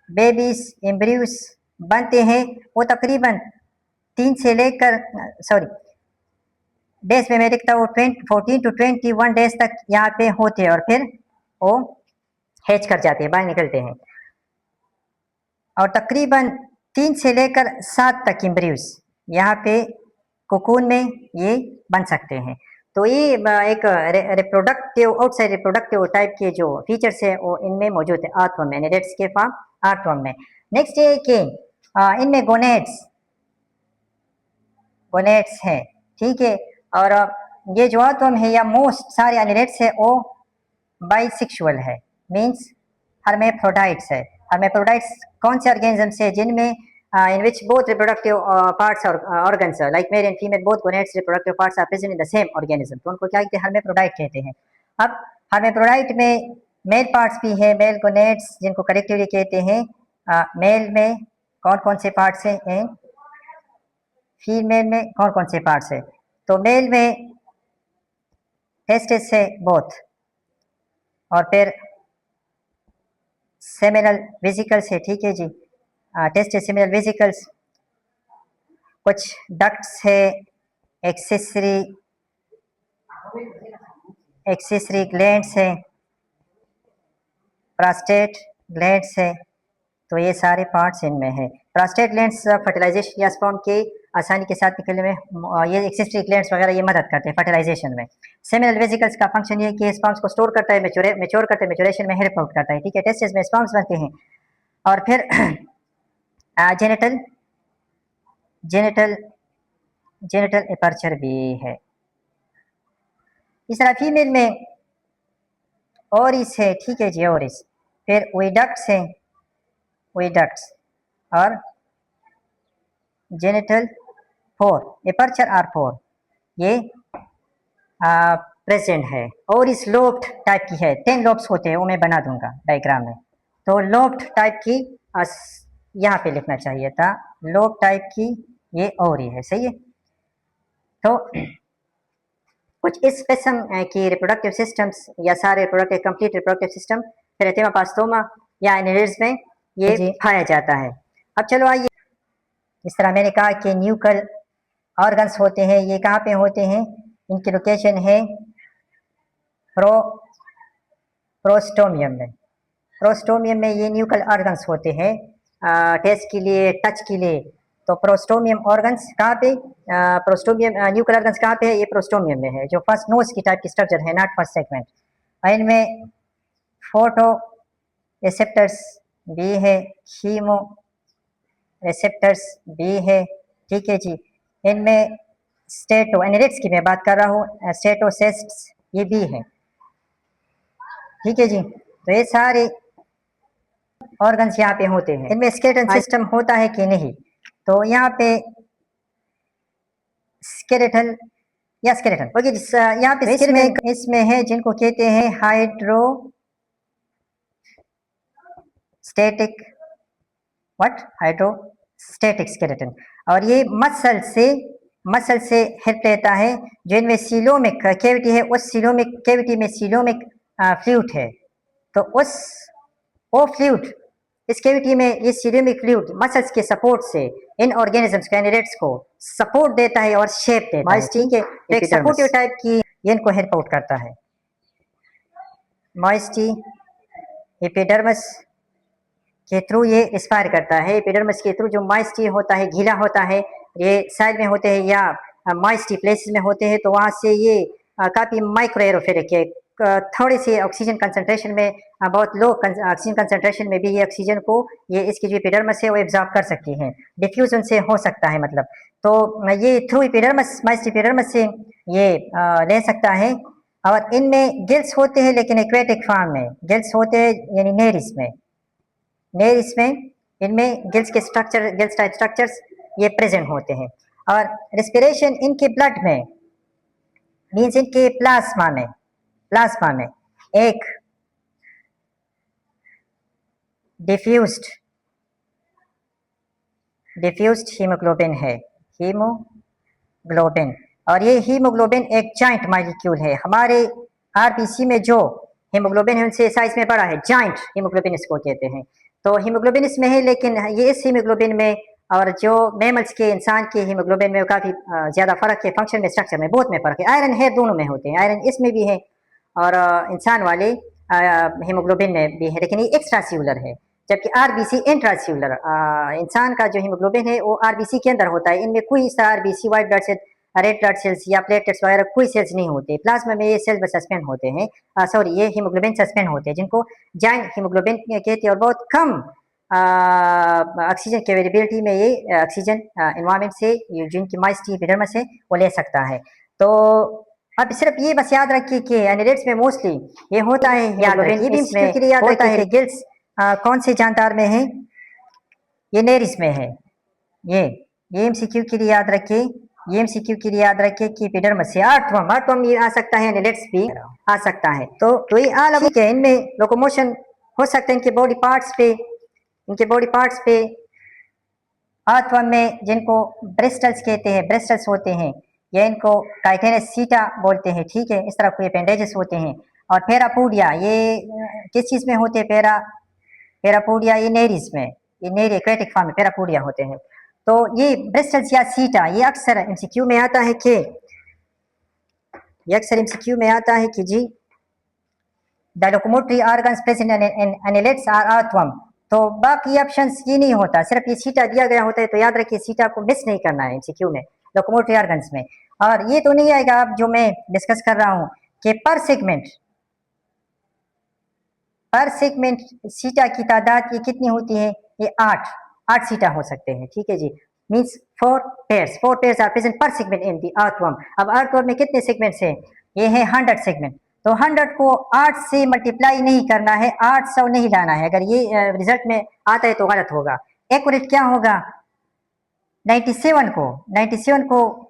बेबीज एम्ब्रियोस बनते हैं वो तकरीबन 3 से लेकर डेज में मैं देखता हूँ 14 to 21 डेज तक यहाँ पे होते हैं, और फिर वो हैच कर जाते हैं, बाहर निकलते हैं। और तकरीबन 3 से लेकर 7 तक एम्ब्रियोज यहाँ पे कोकून में ये बन सकते हैं। तो ये एक रिप्रोडक्टिव, आउटसाइड रिप्रोडक्टिव टाइप के जो फीचर्स है वो इनमें मौजूद है आर्थवर्म में, एनिडेट्स के फॉर्म आर्थवर्म में। नेक्स्ट ये कि इनमें गोनेड्स है, ठीक है। और ये जो आर्थवर्म है या मोस्ट सारे एनिडेट्स है वो बाइसेक्सुअल है, मीन्स हर्मेफ्रोडाइट्स है। हर्मेफ्रोडाइट्स कौन से ऑर्गेनिजम्स है जिनमें in which both reproductive parts or organs like male and female both gonads reproductive parts are present in the same organism, तो उनको क्या कहते हैं, हर्मेफ्रोडाइट कहते हैं। अब हर्मेफ्रोडाइट में मेल पार्ट्स भी है, मेल गोनेड्स जिनको कलेक्टिवली कहते हैं। मेल में कौन कौन से पार्ट्स हैं, फीमेल में कौन कौन से पार्ट्स है? तो मेल में टेस्टिस है बोथ, और फिर सेमिनल वेसिकल्स है, ठीक है जी। टेस्टिस सेमिनल वेसिकल्स, कुछ डक्ट्स है, एक्सेसरी ग्लैंड्स है, प्रोस्टेट ग्लैंड्स है। तो ये सारे पार्ट्स इनमें है। प्रोस्टेट ग्लैंड्स फर्टिलाइजेशन या स्पर्म के आसानी के साथ निकलने में, ये एक्सेसरी ग्लैंड्स वगैरह ये मदद करते हैं फर्टिलाइजेशन में। सेमिनल वेसिकल्स का फंक्शन ये कि स्पर्म्स को स्टोर करता है, मैच्योर करते हैं, मैच्योरेशन में हेल्प आउट करता है, ठीक है। टेस्टिस में स्पर्म्स बनते हैं। और फिर जेनिटल एपर्चर भी है। इस तरह फीमेल में ओरिस है, ठीक है जी, ओरिस। फिर ओविडक्ट्स है, ओविडक्ट्स और जेनिटल फोर, एपर्चर और फोर ये प्रेजेंट है। और इस लोब्ड टाइप की है, 10 लोब्स होते हैं, वो मैं बना दूंगा डायग्राम में। तो लोब्ड टाइप की यहाँ पे लिखना चाहिए था, लोब टाइप की ये ओवरी है, सही है। तो कुछ इस किस्म की रिप्रोडक्टिव सिस्टम्स या सारे रिप्रोडक्टिव कंप्लीट रिप्रोडक्टिव सिस्टम फेरेथेमा पास्टोमा या एनिडेट्स में ये पाया जाता है। अब चलो आइए, इस तरह मैंने कहा कि न्यूकल ऑर्गन्स होते हैं, ये कहाँ पे होते हैं, इनकी लोकेशन है प्रोस्टोमियम में। प्रोस्टोमियम में ये न्यूकल ऑर्गन्स होते हैं टेस्ट के लिए, टच के लिए। तो प्रोस्टोमियम ऑर्गन्स कहाँ पे, प्रोस्टोमियम न्यूक्लियर ऑर्गन्स कहाँ पे है, ये प्रोस्टोमियम में है, जो फर्स्ट नोज की टाइप की स्ट्रक्चर है, नॉट फर्स्ट सेगमेंट। इनमें फोटो रिसेप्टर्स भी है, हीमो रिसेप्टर्स भी है, ठीक है जी। इनमें स्टेटो, एनिडेट्स की मैं बात कर रहा हूँ, स्टेटोसिस्ट्स ये भी है, ठीक है जी। तो ये सारे ऑर्गन्स यहाँ पे होते हैं। इनमें स्केलेटन सिस्टम होता है कि नहीं, तो यहाँ पे स्केलेटल या स्केलेटन ओके, यहाँ पे इसमें है जिनको कहते हैं हाइड्रोस्टेटिक स्केलेटन। और ये मसल से हेल्प लेता है। जो इनमें सीलोमिक कैविटी है, उस सीलोमिक कैविटी में सीलोमिक फ्लूइड है, तो वो फ्लूइड, इस कैविटी में ये सीलोमिक फ्लूइड मसल्स के सपोर्ट से इन ऑर्गेनिजम्स कैंडिडेट्स को सपोर्ट देता है और शेप देता है, ठीक है। तो एक सपोर्टिव टाइप की ये इनको हेल्प आउट करता है। मॉइस्टी एपिडर्मिस के थ्रू ये इंस्पायर करता है, एपिडर्मिस के थ्रू जो मॉइस्टी होता है, गीला होता है, ये साइड में होते हैं या मॉइस्टी प्लेसेस में होते हैं, तो वहाँ से ये काफ़ी माइक्रो एरोफेरिक है, थोड़ी सी ऑक्सीजन कंसंट्रेशन में, बहुत लो ऑक्सीजन कंसंट्रेशन में भी ये ऑक्सीजन को ये इसकी जो एपिडर्मिस है वो एब्जॉर्ब कर सकती है, डिफ्यूजन से हो सकता है मतलब। तो ये थ्रू एपिडर्मिस, मॉइस्ट एपिडर्मिस से ये ले सकता है। और इनमें गिल्स होते हैं, लेकिन एक्वेटिक फॉर्म में गिल्स होते हैं, यानी नेरिस में इनमें गिल्स के स्ट्रक्चर, गिल्स टाइप स्ट्रक्चर्स ये प्रेजेंट होते हैं। और रेस्पिरेशन इनके ब्लड में, मीन्स इनके प्लाज्मा में एक डिफ्यूज्ड हीमोग्लोबिन है, हीमोग्लोबिन। और ये हीमोग्लोबिन एक जॉइंट मॉलिक्यूल है। हमारे आरबीसी में जो हीमोग्लोबिन है उनसे साइज में बड़ा है, जॉइंट हीमोग्लोबिन इसको कहते हैं। तो हीमोग्लोबिन इसमें है, लेकिन ये इस हीमोग्लोबिन में और जो मैमल्स के, इंसान के हीमोग्लोबिन में काफ़ी ज़्यादा फर्क है, फंक्शन में, स्ट्रक्चर में बहुत में फ़र्क है। आयरन है, दोनों में होते हैं, आयरन इसमें भी है और इंसान वाले हीमोग्लोबिन में भी है, लेकिन ये एक्स्ट्रा सेलुलर है, जबकि आरबीसी इंट्रासेलुलर, इंसान का जो हीमोग्लोबिन है वो आरबीसी के अंदर होता है। इनमें कोई इस तरह RBC, white blood cell, red blood cells या प्लेटलेट्स वगैरह कोई सेल्स नहीं होते। प्लाज्मा में ये सेल्स सस्पेंड होते हैं, सॉरी ये हीमोग्लोबिन सस्पेंड होते हैं, जिनको जाइंट हीमोग्लोबिन कहते हैं। और बहुत कम ऑक्सीजन की अवेलेबिलिटी में ये ऑक्सीजन एनवायरमेंट से जिनकी माइस्टी एपिडर्मिस है वो ले सकता है। तो अब सिर्फ ये बस याद रखिए कि एनिलेट्स में मोस्टली ये होता है हीमोग्लोबिन। ये भी MCQ के लिए याद रखिए कि गिल्स कौन से जानदार में है, ये नेरिस में है। ये MCQ के लिए याद रखिए, ये MCQ के लिए याद रखिए कि एपिडर्मिस से आर्थवम ये आ सकता है, एनिलेट्स भी आ सकता है। तो ये आ ठीक है, इनमें लोकोमोशन हो सकता है इनके बॉडी पार्ट्स पे। आर्थवम में जिनको ब्रेस्टल्स कहते हैं, ब्रेस्टल्स होते हैं, या इनको टाइटेनस सीटा बोलते हैं, ठीक है, इस तरह कोई अपेंडेजेस होते हैं। और पेरापोडिया ये किस चीज़ में होते हैं? पेरापोडिया ये नेरिस में, ये नेरी एक्वेटिक फॉर्म में पेरापोडिया होते हैं। तो ये ब्रेस्टल्स या सीटा ये अक्सर MCQ में आता है कि जी the locomotory organs present in annelids are earthworm. तो बाकी ऑप्शंस ये नहीं होता, सिर्फ ये सीटा दिया गया होता है, तो याद रखिए सीटा को मिस नहीं करना है MCQ में, लोकोमोटरी ऑर्गन्स में। और ये तो नहीं आएगा अब जो मैं डिस्कस कर रहा हूँ कि पर सेगमेंट सीटा की तादाद ये कितनी होती है? ये 8 सीटा हो सकते हैं, ठीक है जी। Means 4 pairs are present per segment in the earthworm. अब अर्थवर्म में कितने सेगमेंट्स हैं? ये है 100 सेगमेंट। तो 100 को 8 से मल्टीप्लाई नहीं करना है, 800 नहीं लाना है। अगर ये रिजल्ट में आता है तो गलत होगा। एक्यूरेट क्या होगा? 97 को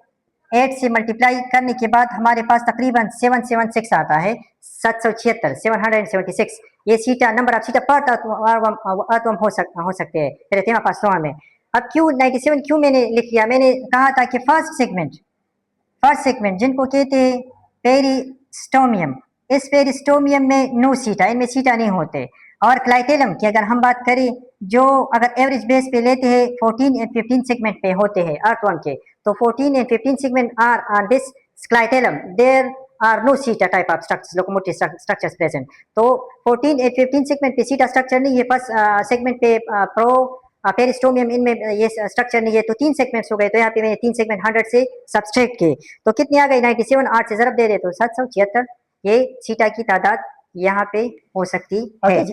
8 से मल्टीप्लाई करने के बाद हमारे पास तकरीबन 776 आता है, 776 ये सीटा नंबर ऑफ सीटा पर अर्थवर्म हो सकते हैं पेरिथेमा पास्टोमा में। अब क्यों 97 क्यों मैंने लिख लिया? मैंने कहा था कि फर्स्ट सेगमेंट जिनको कहते हैं पेरिस्टोमियम, इस पेरिस्टोमियम में नो सीटा, इनमें सीटा नहीं होते। और क्लाइटेलम की अगर हम बात करें, जो अगर एवरेज बेस पे लेते हैं 14 एंड 15 सेगमेंट पे होते हैं अर्थवर्म के, तो 14 and 15 segment are on this clitellum, there are no seta type of structures, locomotive structures present. तो 14 एंड 15 सेगमेंट पे सीटा स्ट्रक्चर नहीं है, फर्स्ट सेगमेंट पे पेरिस्टोमियम इनमें ये स्ट्रक्चर नहीं है, तो 3 सेगमेंट्स हो गए। तो यहाँ पे मैंने 3 सेगमेंट 100 से सब्सट्रैक्ट किए, तो कितनी आ गई? 97, 8 से ज़रब दे दे तो 776 ये सीटा की तादाद यहाँ पे हो सकती है।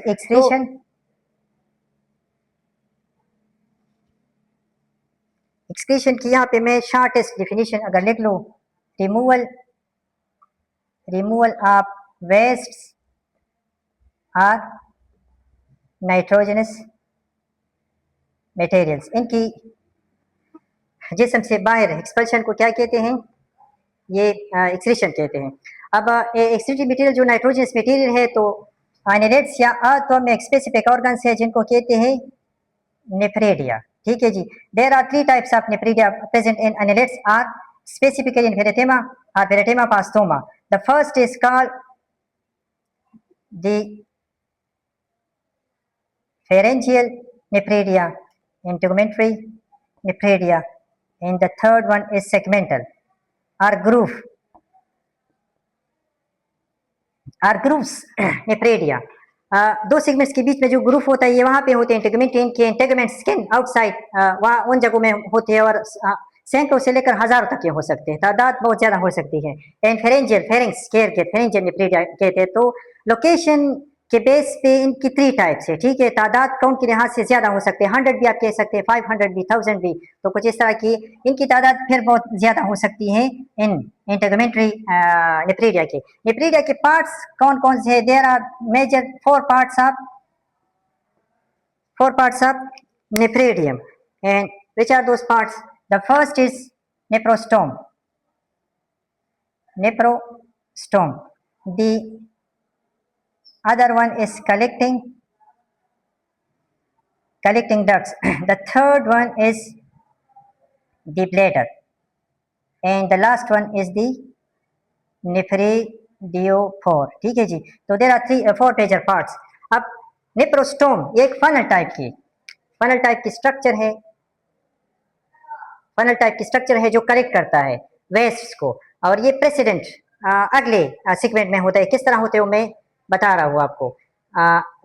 एक्सक्रीशन की यहाँ पे मैं शॉर्टेस्ट डेफिनेशन अगर लिख लूँ, रिमूवल ऑफ वेस्ट और नाइट्रोजनस मटेरियल्स, इनकी जिस्म से बाहर एक्सपल्शन को क्या कहते हैं? ये एक्सक्रीशन कहते हैं। अब एक्सक्रीटरी मटेरियल जो नाइट्रोजनस मटेरियल है, तो एनिलेट्स या अर्थवर्म में एक स्पेसिफिक ऑर्गन्स है जिनको कहते हैं नेफ्रेडिया, ठीक है जी। There are 3 types of nephridia present in annelids are specifically in pheretima और pheretima posthuma. The first is called the pharyngeal nephridia, integumentary nephridia, and the third one is segmental or grooves nephridia। 2 segments के बीच में जो ग्रूफ होता है ये वहाँ पे होते हैं इंटेगमेंट स्किन आउटसाइड, वहाँ उन जगहों में होते हैं, और सैकड़ों से लेकर हजारों तक के हो सकते हैं, तादाद बहुत ज्यादा हो सकती है। एंड फेरेंजियल नेफ्रिडिया कहते हैं। तो लोकेशन के बेस पे इनकी 3 टाइप्स है, ठीक है। तादाद काउंट के लिहाज से ज्यादा हो सकते हैं, 100 भी आप कह सकते हैं, 500 भी, 1000 भी, तो कुछ इस तरह की इनकी तादाद फिर बहुत ज्यादा हो सकती है इन इंटेगमेंट्री नेफ्रिडिया के पार्ट्स कौन कौन से हैं? There are major 4 parts of nephridium, and which are those parts? The first is nephrostomes. The other one is collecting ducts. The third one is the bladder, and the last one is the nephridiophore, ठीक है जी। तो there are 4 major parts। अब नेप्रोस्टोम ये एक फनल टाइप की स्ट्रक्चर है जो कलेक्ट करता है वेस्ट को, और ये प्रेसिडेंट अगले सेगमेंट में होता है। किस तरह होते हैं वो मैं बता रहा हूँ आपको।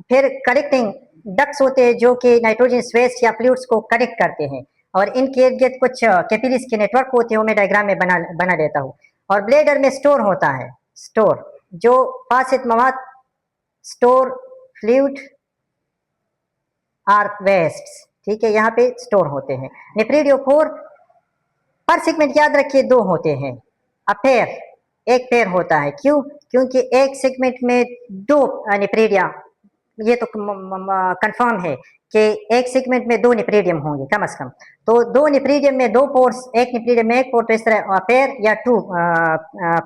फिर कलेक्टिंग डक्ट्स होते हैं जो कि नाइट्रोजन वेस्ट या फ्लूइड्स को कलेक्ट करते हैं, और इनके इर्द गिर्द कुछ कैपिलरीज के नेटवर्क होते हैं, वो मैं डायग्राम में बना देता हूँ। और ब्लेडर में स्टोर होता है, स्टोर जो फासिद मवाद, स्टोर फ्लूइड आर वेस्ट, ठीक है, यहाँ पे स्टोर होते हैं। नेफ्रिडियोफोर पर सेगमेंट याद रखिए दो होते हैं, अपेयर एक पेयर होता है, क्यों? क्योंकि एक सेगमेंट में दो नेफ्रिडिया, ये तो कंफर्म है कि एक सेगमेंट में दो नेफ्रिडियम होंगे कम से कम। तो दो नेफ्रिडियम में दो पोर्स, एक नेफ्रिडियम में एक पोर्स, तो इस तरह पेयर या टू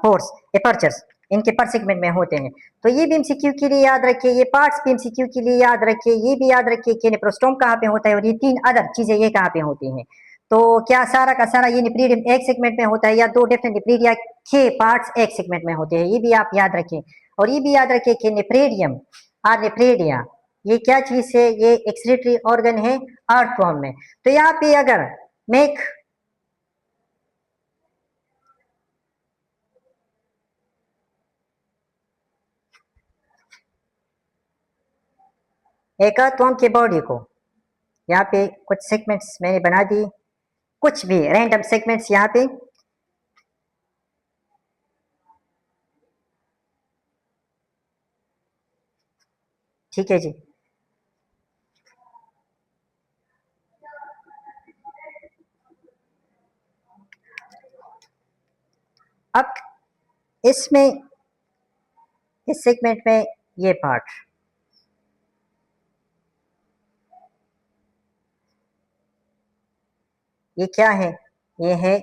पोर्स एपर्चर्स इनके पर सेगमेंट में होते हैं। तो ये भी एमसीक्यू के लिए याद रखिए, ये पार्ट्स भी एमसीक्यू के लिए याद रखिए, ये भी याद रखिए कि नेफ्रोस्टोम कहाँ पे होता है और ये तीन अदर चीजें ये कहाँ पे होती हैं। तो क्या सारा का सारा ये नेफ्रिडियम एक सेगमेंट में होता है या दो डिफरेंट नेफ्रिडिया के पार्ट्स एक सेगमेंट में होते हैं, ये भी आप याद रखें। और ये भी याद रखें कि नेफ्रिडियम और नेफ्रिडिया ये क्या चीज है, ये एक्सक्रीटरी ऑर्गन है अर्थवर्म में। तो यहाँ पे अगर मेक एक अर्थवर्म के बॉडी को, यहाँ पे कुछ सेगमेंट्स मैंने बना दी, कुछ भी रैंडम सेगमेंट्स यहाँ पे, ठीक है जी। अब इसमें इस सेगमेंट में ये पार्ट, ये क्या है? ये है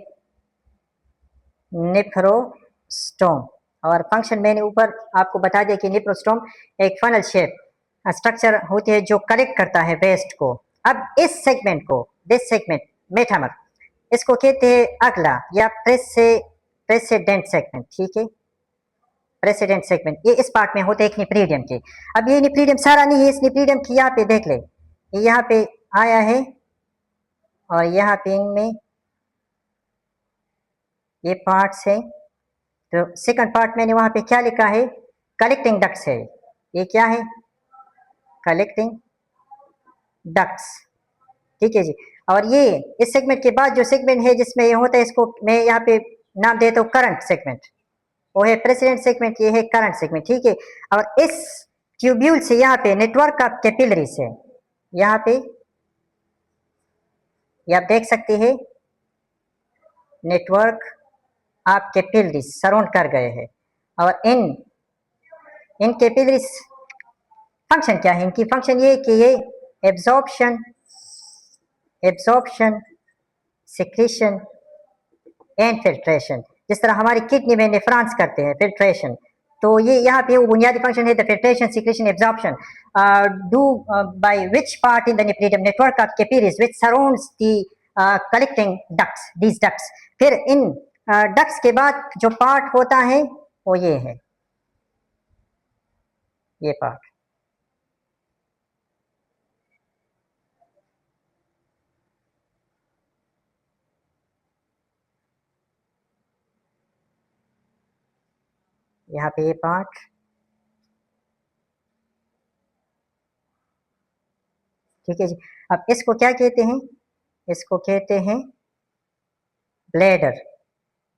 नेफ्रोस्टोम, और फंक्शन मैंने ऊपर आपको बता दिया कि नेफ्रोस्टोम एक फनल शेप स्ट्रक्चर होती है जो कलेक्ट करता है वेस्ट को। अब इस सेगमेंट को, दिस सेगमेंट मेटामर, इसको कहते हैं अगला या प्रेसिडेंट सेगमेंट, ठीक है, प्रेसिडेंट सेगमेंट। ये इस पार्ट में होते हैं एक नेफ्रिडियम के। अब ये नेफ्रिडियम सारा नहीं है, इस नेफ्रिडियम की यहाँ पे देख ले, ये यहाँ पे आया है और यहाँ पे इनमें ये पार्ट्स है। तो सेकंड पार्ट मैंने वहां पे क्या लिखा है? कलेक्टिंग डक्ट्स है। ये क्या है? कलेक्टिंग डक्ट्स, ठीक है जी। और ये इस सेगमेंट के बाद जो सेगमेंट है जिसमें ये होता है, इसको मैं यहाँ पे नाम देता हूँ करंट सेगमेंट, वो है प्रेसिडेंट सेगमेंट, ये है करंट सेगमेंट, ठीक है। और इस ट्यूब्यूल से यहाँ पे नेटवर्क ऑफ कैपिलरीज है, यहाँ पे ये आप देख सकते हैं, नेटवर्क आप कैपिलरीज सराउंड कर गए हैं। और इन कैपिलरीज फंक्शन क्या है? इनकी फंक्शन ये कि ये एब्जॉर्प्शन, सिक्रीशन एंड फिल्ट्रेशन, जिस तरह हमारी किडनी में नेफ्रॉन्स करते हैं फिल्ट्रेशन, तो ये यहाँ पे वो बुनियादी फंक्शन है, the filtration, secretion, absorption do by which part in the nephridium network of capillaries which surrounds the collecting ducts, these ducts. फिर इन डक्ट्स के बाद जो पार्ट होता है वो ये है, ये पार्ट, यहाँ पे ये पार्ट, ठीक है जी। अब इसको क्या कहते हैं? इसको कहते हैं ब्लैडर,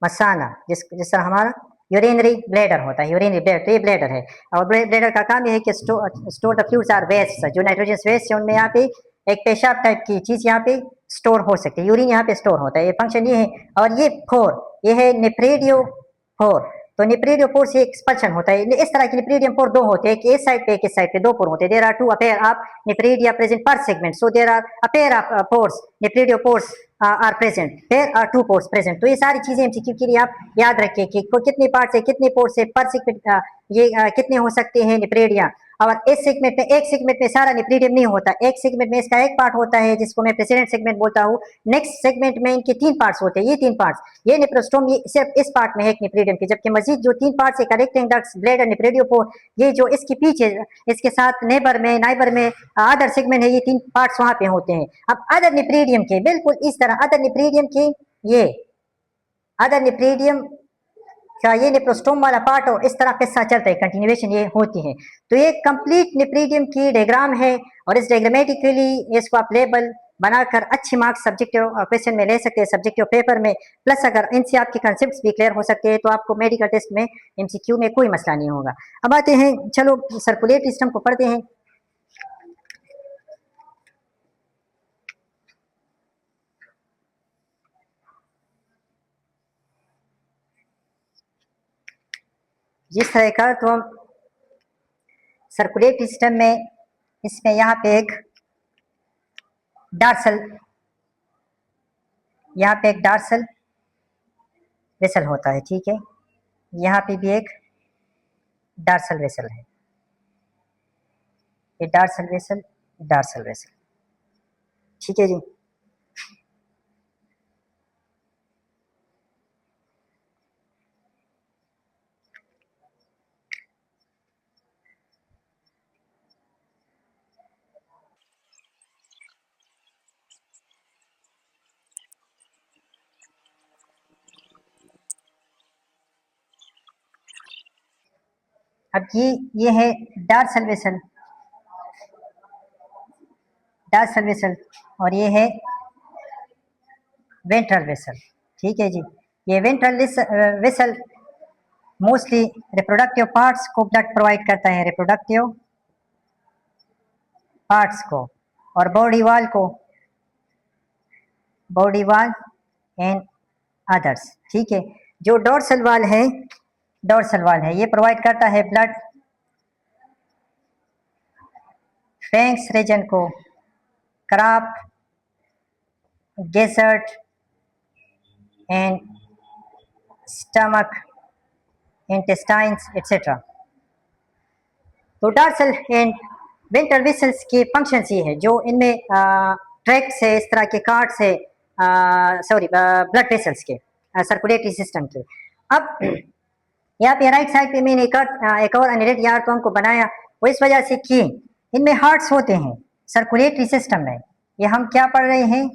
मसाना, जिस तरह हमारा यूरिनरी ब्लैडर होता है, यूरिनरी ब्लैडर, तो ये ब्लैडर है। और ब्लैडर का काम ये है कि store the fluids or waste, जो नाइट्रोजन वेस्ट है उनमें यहाँ पे एक पेशाब टाइप की चीज यहाँ पे स्टोर हो सकती है, यूरिन यहाँ पे स्टोर होता है, ये फंक्शन ये है। और ये फोर, ये है नेफ्रिडियो फोर, तो नेफ्रिडियो पोर से एक्सपल्शन होता है। इस तरह के नेफ्रिडियम पोर दो होते हैं, एक इस साइड पे एक इस साइड पे, दो पोर होते हैं। There are two a pair of nephridia present per segment, so there are a pair of pores, nephridiopores are present, there are two pores present. तो ये सारी चीजें एमसीक्यू के लिए आप याद रखिए कि कितने पार्ट से कितने पोर्स से पर सेगमेंट ये कितने हो सकते हैं नेफ्रिडिया। और इस सेगमेंट में, एक सेगमेंट में सारा नेफ्रिडियम नहीं होता, एक सेगमेंट में इसका एक पार्ट होता है जिसको मैं प्रेसिडेंट सेगमेंट बोलता हूँ। नेक्स्ट सेगमेंट में इनके तीन पार्ट्स होते हैं, ये तीन पार्ट्स, ये नेफ्रोस्टोम, ये सिर्फ इस पार्ट में है एक नेफ्रिडियम के, जबकि मजीद जो तीन पार्ट्स है कलेक्टिंग डक्ट्स, ब्लैडर, नेफ्रिडियोपोर, ये जो इसके पीछे इसके साथ नाइबर में अदर सेगमेंट है, ये तीन पार्ट्स वहां पे होते हैं। अब अदर नेफ्रिडियम के बिल्कुल इस तरह, अदर नेफ्रिडियम के ये अदर नेफ्रिडियम का ये नेप्रोस्टोम वाला पार्ट हो, इस तरह किस्सा चलता है, कंटिन्यूएशन ये होती है। तो ये कंप्लीट नेप्रीडियम की डायग्राम है और इस डायग्रामेटिकली इसको आप लेबल बनाकर अच्छी मार्क्स सब्जेक्टिव क्वेश्चन में ले सकते हैं, सब्जेक्टिव पेपर में। प्लस अगर इनसे आपके कंसेप्ट भी क्लियर हो सकते हैं तो आपको मेडिकल टेस्ट में MCQ में कोई मसला नहीं होगा। अब आते हैं, चलो सर्कुलेटरी सिस्टम को पढ़ते हैं। जिस तरह का तो हम सर्कुलेटरी सिस्टम में, इसमें यहाँ पे एक डार्सल, यहाँ पे एक डार्सल वेसल होता है, ठीक है। यहाँ पे भी एक डार्सल वेसल है, ये डार्सल वेसल, डार्सल वेसल, ठीक है जी। अब ये है डार्सल वेसल, डार्सल वेसल, और ये है वेंट्रल वेसल, ठीक है जी। ये ventral vessel mostly reproductive parts को ब्लड प्रोवाइड करता है, रिप्रोडक्टिव पार्ट्स को, और बॉडी वाल को, बॉडी वाल एंड अदर्स, ठीक है। जो डोर्सल वाल है, डोर्सल वाल है, ये प्रोवाइड करता है ब्लड फैंक्स रीजन को, crop, gizzard and stomach, intestines etcetera. तो डार्सल एंड वेंट्रल वेसल्स के फंक्शंस ये है, जो इनमें ट्रैक्स है, इस तरह के कार्ड्स है, सॉरी ब्लड वेसल्स के, सर्कुलेटरी सिस्टम के। अब यहाँ पे राइट साइड पे मैंने एक और अनरेड यार तो हमको बनाया, वो इस वजह से कि इनमें हार्ट्स होते हैं सर्कुलेटरी सिस्टम में। ये हम क्या पढ़ रहे हैं,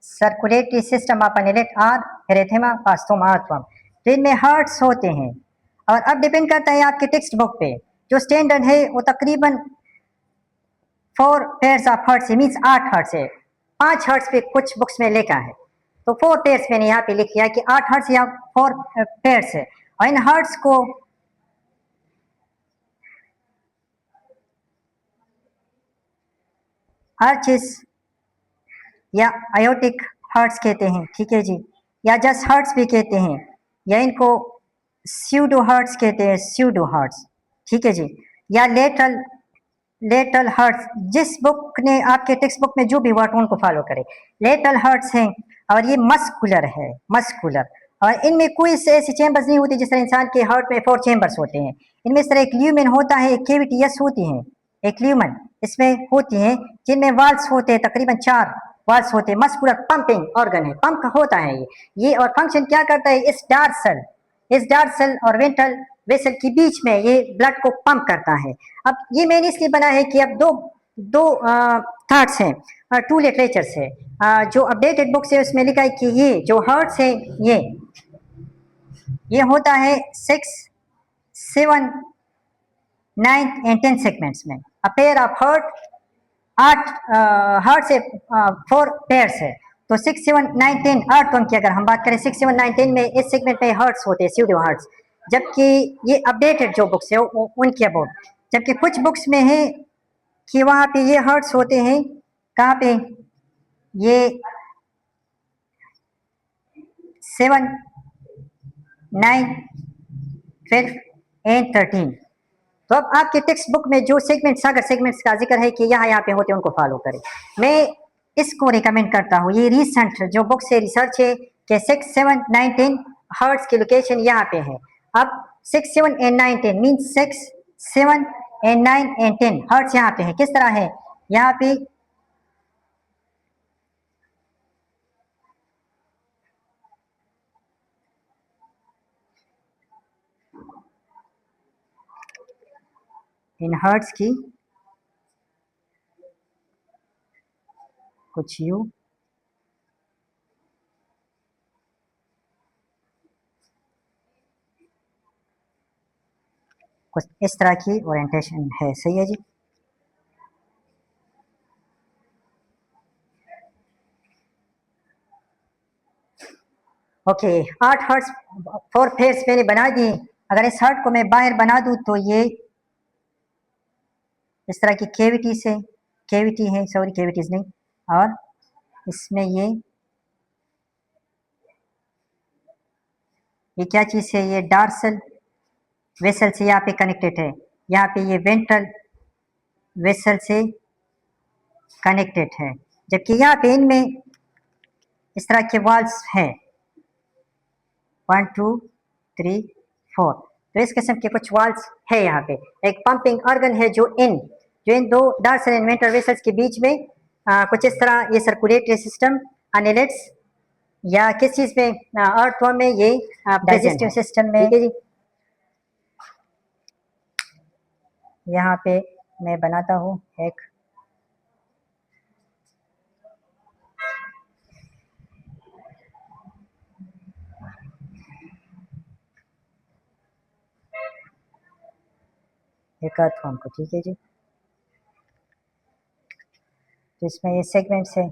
circulatory system of annelid or pheretima posthuma earthworm. तो इनमें हार्ट्स होते हैं, और अब डिपेंड करता है आपके टेक्स्ट बुक पे, जो स्टैंडर्ड है वो तकरीबन 4 पेयर्स ऑफ हार्ट्स है, मीन्स 8 हार्ट्स है, 5 हार्ट्स पे कुछ बुक्स में लिखा है, तो 4 पेयर्स मैंने यहाँ पे लिख दिया कि 8 हार्ट्स या 4 पेयर्स है। और इन हार्ट्स को आर्चेस या आयोटिक हार्ट्स कहते हैं, ठीक है जी, या जस्ट हार्ट्स भी कहते हैं, या इनको स्यूडो हार्ट्स कहते हैं, स्यूडो हार्ट्स, ठीक है जी, या लेटरल, लेटरल हार्ट्स। जिस बुक ने आपके टेक्स्ट बुक में जो भी वर्ड उनको फॉलो करे, लेटरल हार्ट्स हैं, और ये मस्कुलर है, मस्कुलर, और इनमें कोई ऐसी चैम्बर्स नहीं होती जिस तरह इंसान के हार्ट में 4 चैम्बर्स होते हैं। इनमें इस तरह एक ल्यूमेन होता है, एक केविटी यस होती है, एक ल्यूमन इसमें होती है, जिनमें वाल्स होते हैं, तकरीबन 4 वाल्स होते हैं। मस्कुलर पंपिंग ऑर्गन है, पंप होता है ये और फंक्शन क्या करता है, इस डार्सल और वेंट्रल वेसल के बीच में ये ब्लड को पंप करता है। अब ये मैंने इसलिए बना है कि अब दो थॉट्स हैं, 2 लिटरेचर्स है, जो अपडेटेड बुक्स है उसमें लिखा है कि ये जो हार्ट्स है ये होता है 6, 7, 9 एंड 10 सेगमेंट्स में। A pair of heart, 8 heart से 4 पेयर्स है, तो 6, 7, 9, 10 8 टोन की अगर हम बात करें 6, 7, 9, 10 में इस सेगमेंट में हार्ट्स होते हैं, स्यूडो हार्ट्स। जबकि ये अपडेटेड जो बुक्स है उनके अबाउट, जबकि कुछ बुक्स में है कि वहाँ पे ये हार्ट्स होते हैं, कहाँ पे, ये 7, 9, 12 एंड 13। तो अब आपके टेक्स्ट बुक में जो सेगमेंट्स, अगर सेगमेंट्स का जिक्र है कि यहाँ पे होते हैं, उनको फॉलो करें। मैं इसको रिकमेंड करता हूँ, ये रिसेंट जो बुक से रिसर्च है कि 6, 7, 9, 10 हार्ट्स की लोकेशन यहाँ पे है। अब 6, 7 and 9, 10 means 6, 7 and 9 and 10 hearts यहाँ पे है। किस तरह है, यहाँ पे इन हार्ट्स की कुछ यू, कुछ इस तरह की ओरिएंटेशन है। सही है जी। ओके, 8 हर्ट्स 4 फेस मैंने बना दी। अगर इस हर्ट को मैं बाहर बना दूं तो ये इस तरह की कैविटी है, सॉरी कैविटीज नहीं, और इसमें ये क्या चीज़ है, ये डार्सल वेसल से यहाँ पे कनेक्टेड है, यहाँ पे ये वेंट्रल वेसल से कनेक्टेड है, जबकि यहाँ पे इनमें इस तरह के वाल्स हैं 1 2 3 4। तो इस किस्म के कुछ वाल्स है यहाँ पे। एक पंपिंग ऑर्गन है जो इन दो डार्सल एंड वेंट्रल वेसल्स के बीच में कुछ इस तरह ये सर्कुलेटरी सिस्टम अनेलेट्स या किस चीज़ में अर्थवर्म में ये डाइजेस्टिव सिस्टम में। ठीक है जी, यहाँ पे मैं बनाता हूँ एक अर्थवर्म को। ठीक है जी, तो इसमें ये सेगमेंट्स है,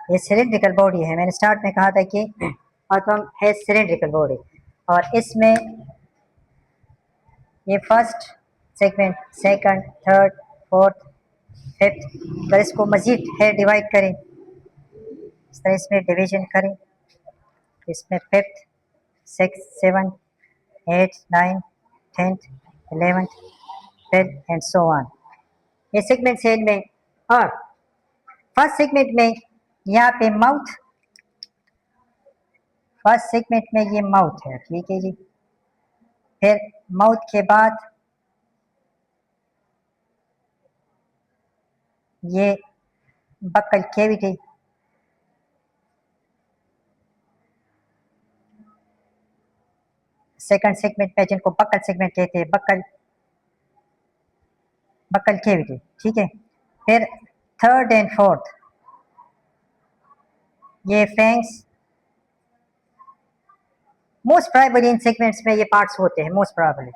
ये सिलेंड्रिकल बॉडी है। मैंने स्टार्ट में कहा था कि अर्थवर्म है सिलेंड्रिकल बॉडी, और इसमें ये first segment, second, third, fourth, fifth, अगर इसको मजीद है डिवाइड करें, इस तरह इसमें डिवीजन करें, इसमें fifth, six, seven, eight, nine, 10th, 11th, 12th and so on. ये सेगमेंट है इनमें। और फर्स्ट सेगमेंट में यहाँ पे माउथ, फर्स्ट सेगमेंट में ये माउथ है। ठीक है जी, फिर माउथ के बाद ये बक्कल कैविटी, सेकंड सेगमेंट में जिनको बक्कल सेगमेंट कहते हैं, बक्कल कैविटी। ठीक है, फिर थर्ड एंड फोर्थ ये fangs, most probably in segments में ये पार्ट्स होते हैं मोस्ट प्रोबेबली।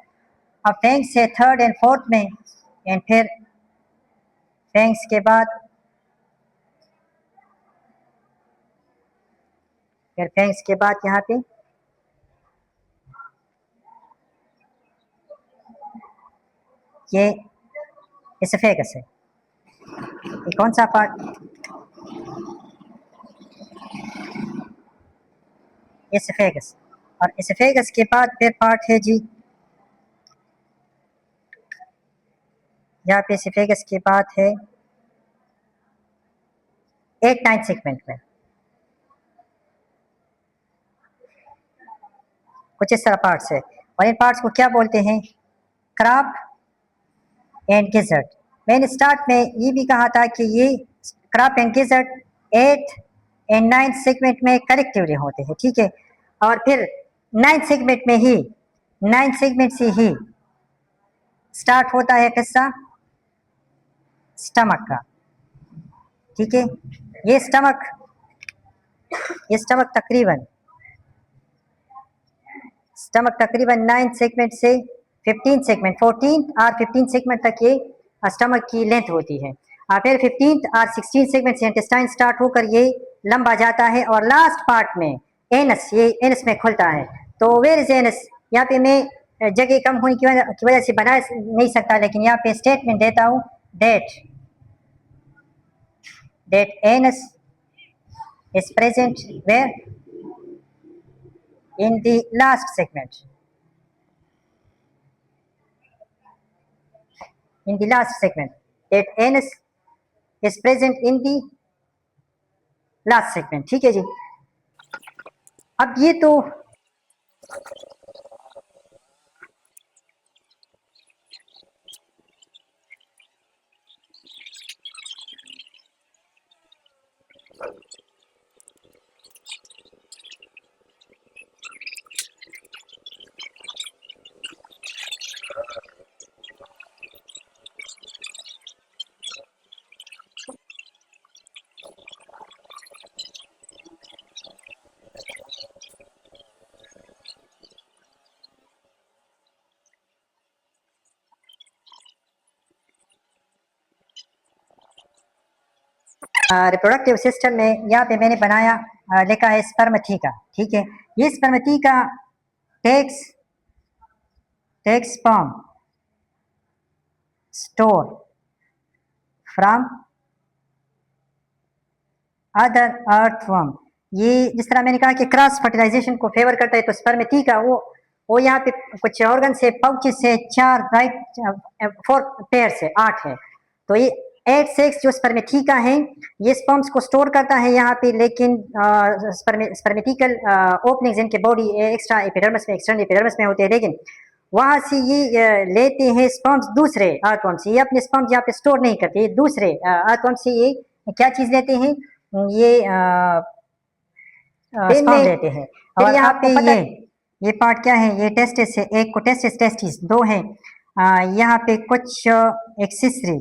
अब फैंग्स से थर्ड एंड फोर्थ में, एंड फिर फैंग्स के बाद यहाँ पे ये एसोफेगस है। ये कौन सा पार्ट, एसोफेगस। और एसोफेगस के बाद फिर पार्ट है जी, यहाँ पे एसोफेगस के बाद है 8 9 सेगमेंट में कुछ इस तरह पार्ट्स है, और इन पार्ट्स को क्या बोलते हैं, क्रॉप एंड गिजर्ड। मैंने स्टार्ट में ये भी कहा था कि ये crop and gizzard 8th and 9th segment में कलेक्टिवली होते हैं। ठीक है, और फिर 9th सेगमेंट में ही, 9th सेगमेंट से ही स्टार्ट होता है किस्सा स्टमक का। ठीक है, ये स्टमक तकरीबन 9th सेगमेंट से 15th सेगमेंट, 14th और 15th सेगमेंट तक ये स्टमक की लेंथ होती है। और फिर 15th और 16th सेगमेंट से इंटेस्टाइन स्टार्ट होकर ये लंबा जाता है, और लास्ट पार्ट में एनस, ये एनस में खुलता है। तो वेयर इज एनस, यहाँ पे मैं जगह कम होने की वजह से बना नहीं सकता, लेकिन यहाँ पे स्टेटमेंट देता हूँ that anus is present where, in the last segment, that anus is present in the last segment। ठीक है जी, अब ये तो रिप्रोडक्टिव सिस्टम में यहाँ पे मैंने बनाया लिखा है स्पर्मेथिका, ठीक है। ये spermatheca takes sperm store from other earthworm. ये जिस तरह मैंने कहा कि क्रॉस फर्टिलाइजेशन को फेवर करता है, तो स्पर्मेथिका वो यहाँ पे कुछ ऑर्गन से, पाउचेस से 4 राइट 4 पेयर से 8 है। तो ये 8 सेक्स जो स्पर्मेथिका है ये स्पर्म्स को स्टोर करता है यहाँ पे, लेकिन स्पर्मेथिकल ओपनिंग्स इनके बॉडी एक्स्ट्रा एपिडर्मिस में, एक्सटर्नल एपिडर्मिस में होते हैं, लेकिन वहाँ से ये लेते हैं स्पर्म्स दूसरे अर्थवर्म से। ये अपने स्पर्म्स यहाँ पे स्टोर नहीं करते, ये दूसरे अर्थवर्म से ये क्या चीज लेते हैं, ये स्पर्म लेते हैं। और यहाँ पे ये पार्ट क्या है, ये टेस्टिस है, एक को टेस्टिस टेस्टिस 2 है। यहाँ पे कुछ एक्सेसरी,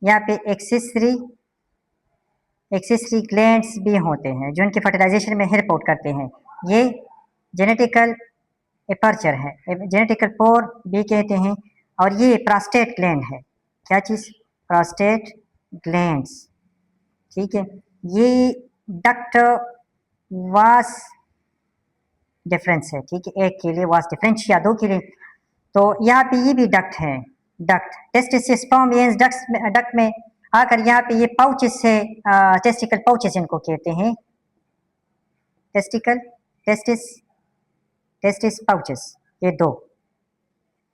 यहाँ पे एक्सेसरी ग्लैंड्स भी होते हैं जो इनके फर्टिलाइजेशन में हेल्प आउट करते हैं। ये जेनेटिकल एपर्चर है, जेनेटिकल पोर भी कहते हैं। और ये प्रोस्टेट ग्लैंड है, क्या चीज़, प्रोस्टेट ग्लैंड्स, ठीक है। ये डक्ट वास डिफरेंस है, ठीक है, एक के लिए वास डिफरेंस या 2 के लिए। तो यहाँ पे ये भी डक्ट है, डक्ट टेस्टिस से स्पर्म ये डक्ट में आकर यहाँ पे ये पाउचेस से टेस्टिकल पाउचेस इनको कहते हैं, टेस्टिस पाउचेस, ये 2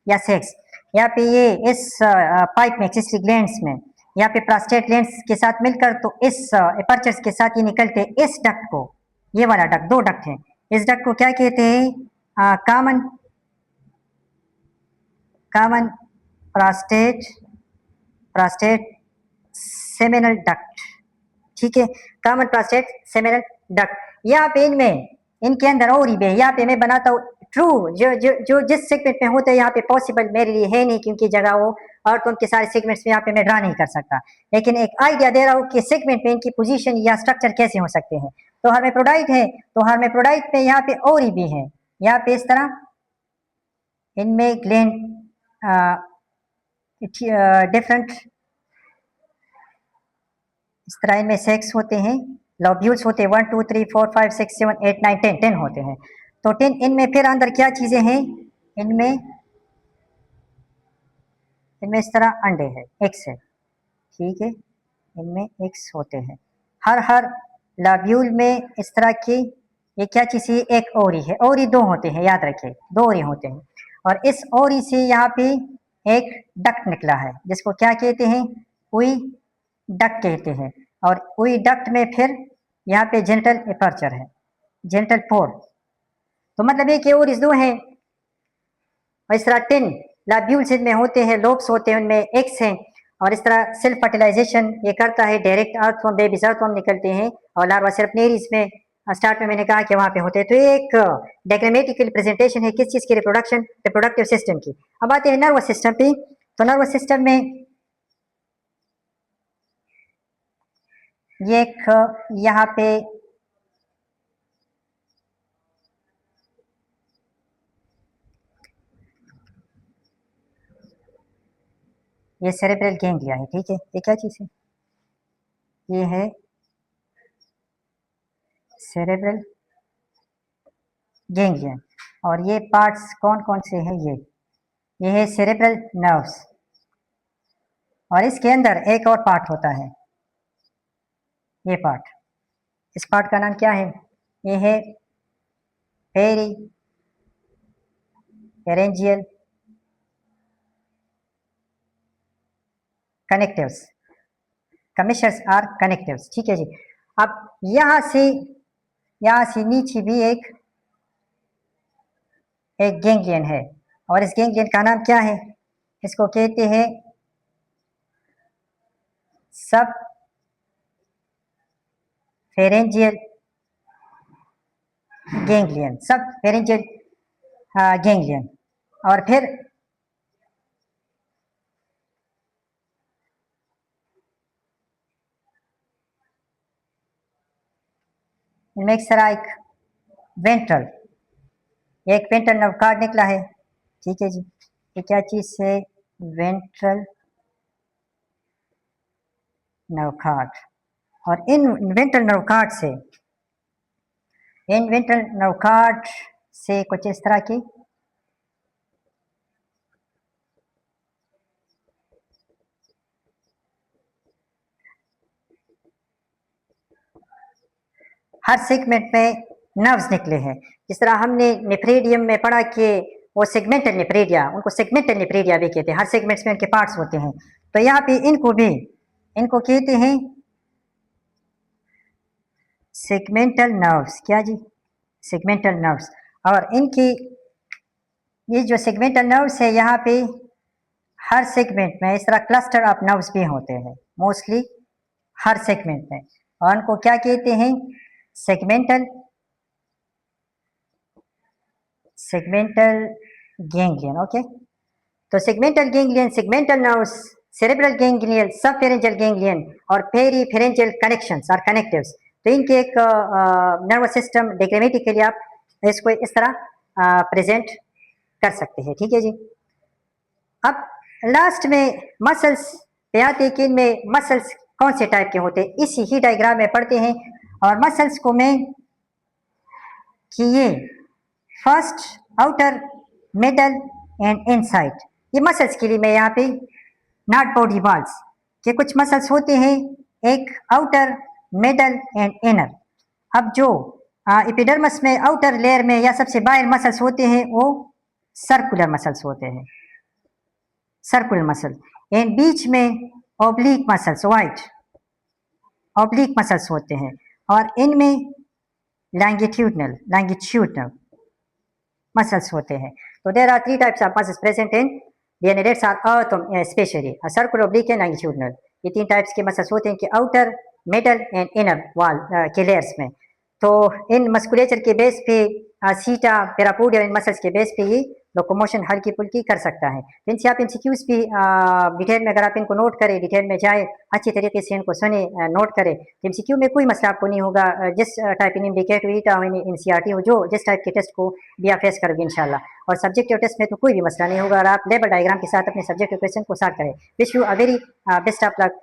या 6। यहाँ पे ये इस पाइप में एक्सेसरी ग्लैंड्स में यहाँ पे प्रोस्टेट ग्लैंड्स के साथ मिलकर, तो इस एपर्चर्स के साथ ये निकलते इस डक्ट को, ये वाला डक्ट, 2 डक्ट है, इस डक्ट को क्या कहते हैं, कॉमन प्रोस्टेट सेमिनल डक्ट, ठीक है, कॉमन प्रोस्टेट सेमिनल डक्ट। यहाँ पे इनके अंदर और भी, यहाँ पे मैं बनाता हूँ ट्रू जो जिस सेगमेंट में होता है यहाँ पे पॉसिबल मेरे लिए है नहीं, क्योंकि जगह वो और तो उनके सारे सेगमेंट्स में यहाँ पे मैं ड्रा नहीं कर सकता, लेकिन एक आइडिया दे रहा हूँ कि सेगमेंट में इनकी पोजीशन या स्ट्रक्चर कैसे हो सकते हैं। तो हर्मेफ्रोडाइट है, तो हर्मेफ्रोडाइट में यहाँ पे और भी है, यहाँ पे इस तरह इनमें ग्लैंड डिफरेंट, इस तरह इनमें सेक्स होते हैं, लॉब्यूल्स होते हैं, 1 2 3 4 5 6 7 8 9 10 होते हैं। तो 10 इनमें फिर अंदर क्या चीजें हैं, इनमें इस तरह अंडे है, एग्स है, ठीक है, इनमें एग्स होते हैं। हर लॉब्यूल में इस तरह की ये क्या चीज है, एक ओरी है, ओरी 2 होते हैं, याद रखिए 2 ओरी होते हैं। और इस ओरी से यहाँ पे एक डक्ट निकला है जिसको क्या कहते हैं, उई डक्ट कहते हैं। और उई डक्ट में फिर यहाँ पे जेनिटल एपर्चर है, जेनिटल पोर। तो मतलब ये कि ओरीज 2 हैं, और इस तरह 10 लॉब्यूल्स इनमें होते हैं, लोब्स होते हैं, उनमें एग्स हैं। और इस तरह सेल्फ फर्टिलाइजेशन ये करता है, डायरेक्ट अर्थवर्म, बेबीज अर्थवर्म निकलते हैं, और लार्वा सिर्फ में स्टार्ट में मैंने कहा कि वहाँ पे होते हैं। तो ये एक डायग्रामेटिकल प्रेजेंटेशन है किस चीज़ की, रिप्रोडक्टिव सिस्टम की। अब आते हैं नर्वस सिस्टम पे। तो नर्वस सिस्टम में ये एक यहाँ पे ये सेरेब्रल गैंग्लिया है, ठीक है, ये क्या चीज़ है, ये है सेरेब्रल गैंग्लियन। और ये पार्ट्स कौन कौन से हैं, ये है सेरेब्रल नर्व्स। और इसके अंदर एक और पार्ट होता है, ये पार्ट, इस पार्ट का नाम क्या है, ये है पेरेंजियल कनेक्टिव्स, कमिशर्स आर कनेक्टिव्स, ठीक है जी। अब यहाँ से नीचे भी एक गैंग्लियन है, और इस गैंग्लियन का नाम क्या है, इसको कहते हैं सब फेरेंजियल गैंग्लियन, सब फेरेंजियल गैंग्लियन। और फिर इनमें एक तरह एक वेंट्रल, एक वेंट्रल नर्व कार्ड निकला है, ठीक है जी। ये क्या चीज है, वेंट्रल नर्व कार्ड, और इन वेंट्रल नर्व कार्ड से, इन वेंट्रल नर्व कार्ड से कुछ इस तरह की हर सेगमेंट में नर्व्स निकले हैं। जिस तरह हमने नेफ्रेडियम में पढ़ा कि वो सेगमेंटल नेफ्रेडिया, उनको सेगमेंटल नेफ्रेडिया भी कहते हैं, हर सेगमेंट्स में उनके पार्ट्स होते हैं। तो यहाँ पे इनको कहते हैं सेगमेंटल नर्व्स। क्या जी? Segmental nerves. और इनकी ये जो सेगमेंटल नर्व्स है, यहाँ पे हर सेगमेंट में इस तरह क्लस्टर ऑफ नर्व्स भी होते हैं, मोस्टली हर सेगमेंट में, और उनको क्या कहते हैं? Segmental ganglion. ओके, तो segmental ganglion, segmental nerves, cerebral ganglion, subpharyngeal ganglion और पेरीफेरेंजियल कनेक्शंस और कनेक्टिव्स। तो इनके एक नर्वस सिस्टम डिग्रामेटिकली आप इसको इस तरह प्रेजेंट कर सकते हैं। ठीक है जी। अब लास्ट में मसल्स पे आते हैं कि इनमें मसल्स कौन से टाइप के होते हैं, इसी ही डायग्राम में पढ़ते हैं। और मसल्स को मैं कि ये first, outer, middle and inside, ये मसल्स के लिए मैं यहाँ पे नॉट बॉडी वॉल्स के कुछ मसल्स होते हैं, एक आउटर, मिडल एंड इनर। अब जो एपिडर्मस में आउटर लेयर में या सबसे बाहर मसल्स होते हैं वो सर्कुलर मसल्स होते हैं, सर्कुलर मसल। एंड बीच में oblique muscles, white oblique muscles होते हैं, और इनमें लैंगिट्यूडनल मसल्स होते हैं। तो there are 3 types of muscles present in DNA, that's are specially circular, oblique and longitudinal. ये 3 टाइप्स के मसल्स होते हैं कि outer, middle and inner wall के लेयर्स में। तो इन मस्कुलेचर के बेस पे सीटा, पेरापोडिया, इन मसल्स के बेस पे ये लोकोमोशन हल्की फुल्की कर सकता है। तो इनसे आप एमसीक्यूज भी डिटेल में अगर आप इनको नोट करें, डिटेल में जाए, अच्छी तरीके से इनको सुने, नोट करें, तो एमसीक्यू में कोई मसला आपको नहीं होगा। जिस टाइप इन इंडिकेट हुई एनसीईआरटी हो, जो जिस टाइप के टेस्ट को भी आप फेस करोगे इंशाल्लाह। और सब्जेक्टिव टेस्ट में तो कोई भी मसला नहीं होगा, और आप लेबर डायग्राम के साथ अपने सब्जेक्टिव क्वेश्चन को सॉल्व करें। Wish you a very best of luck.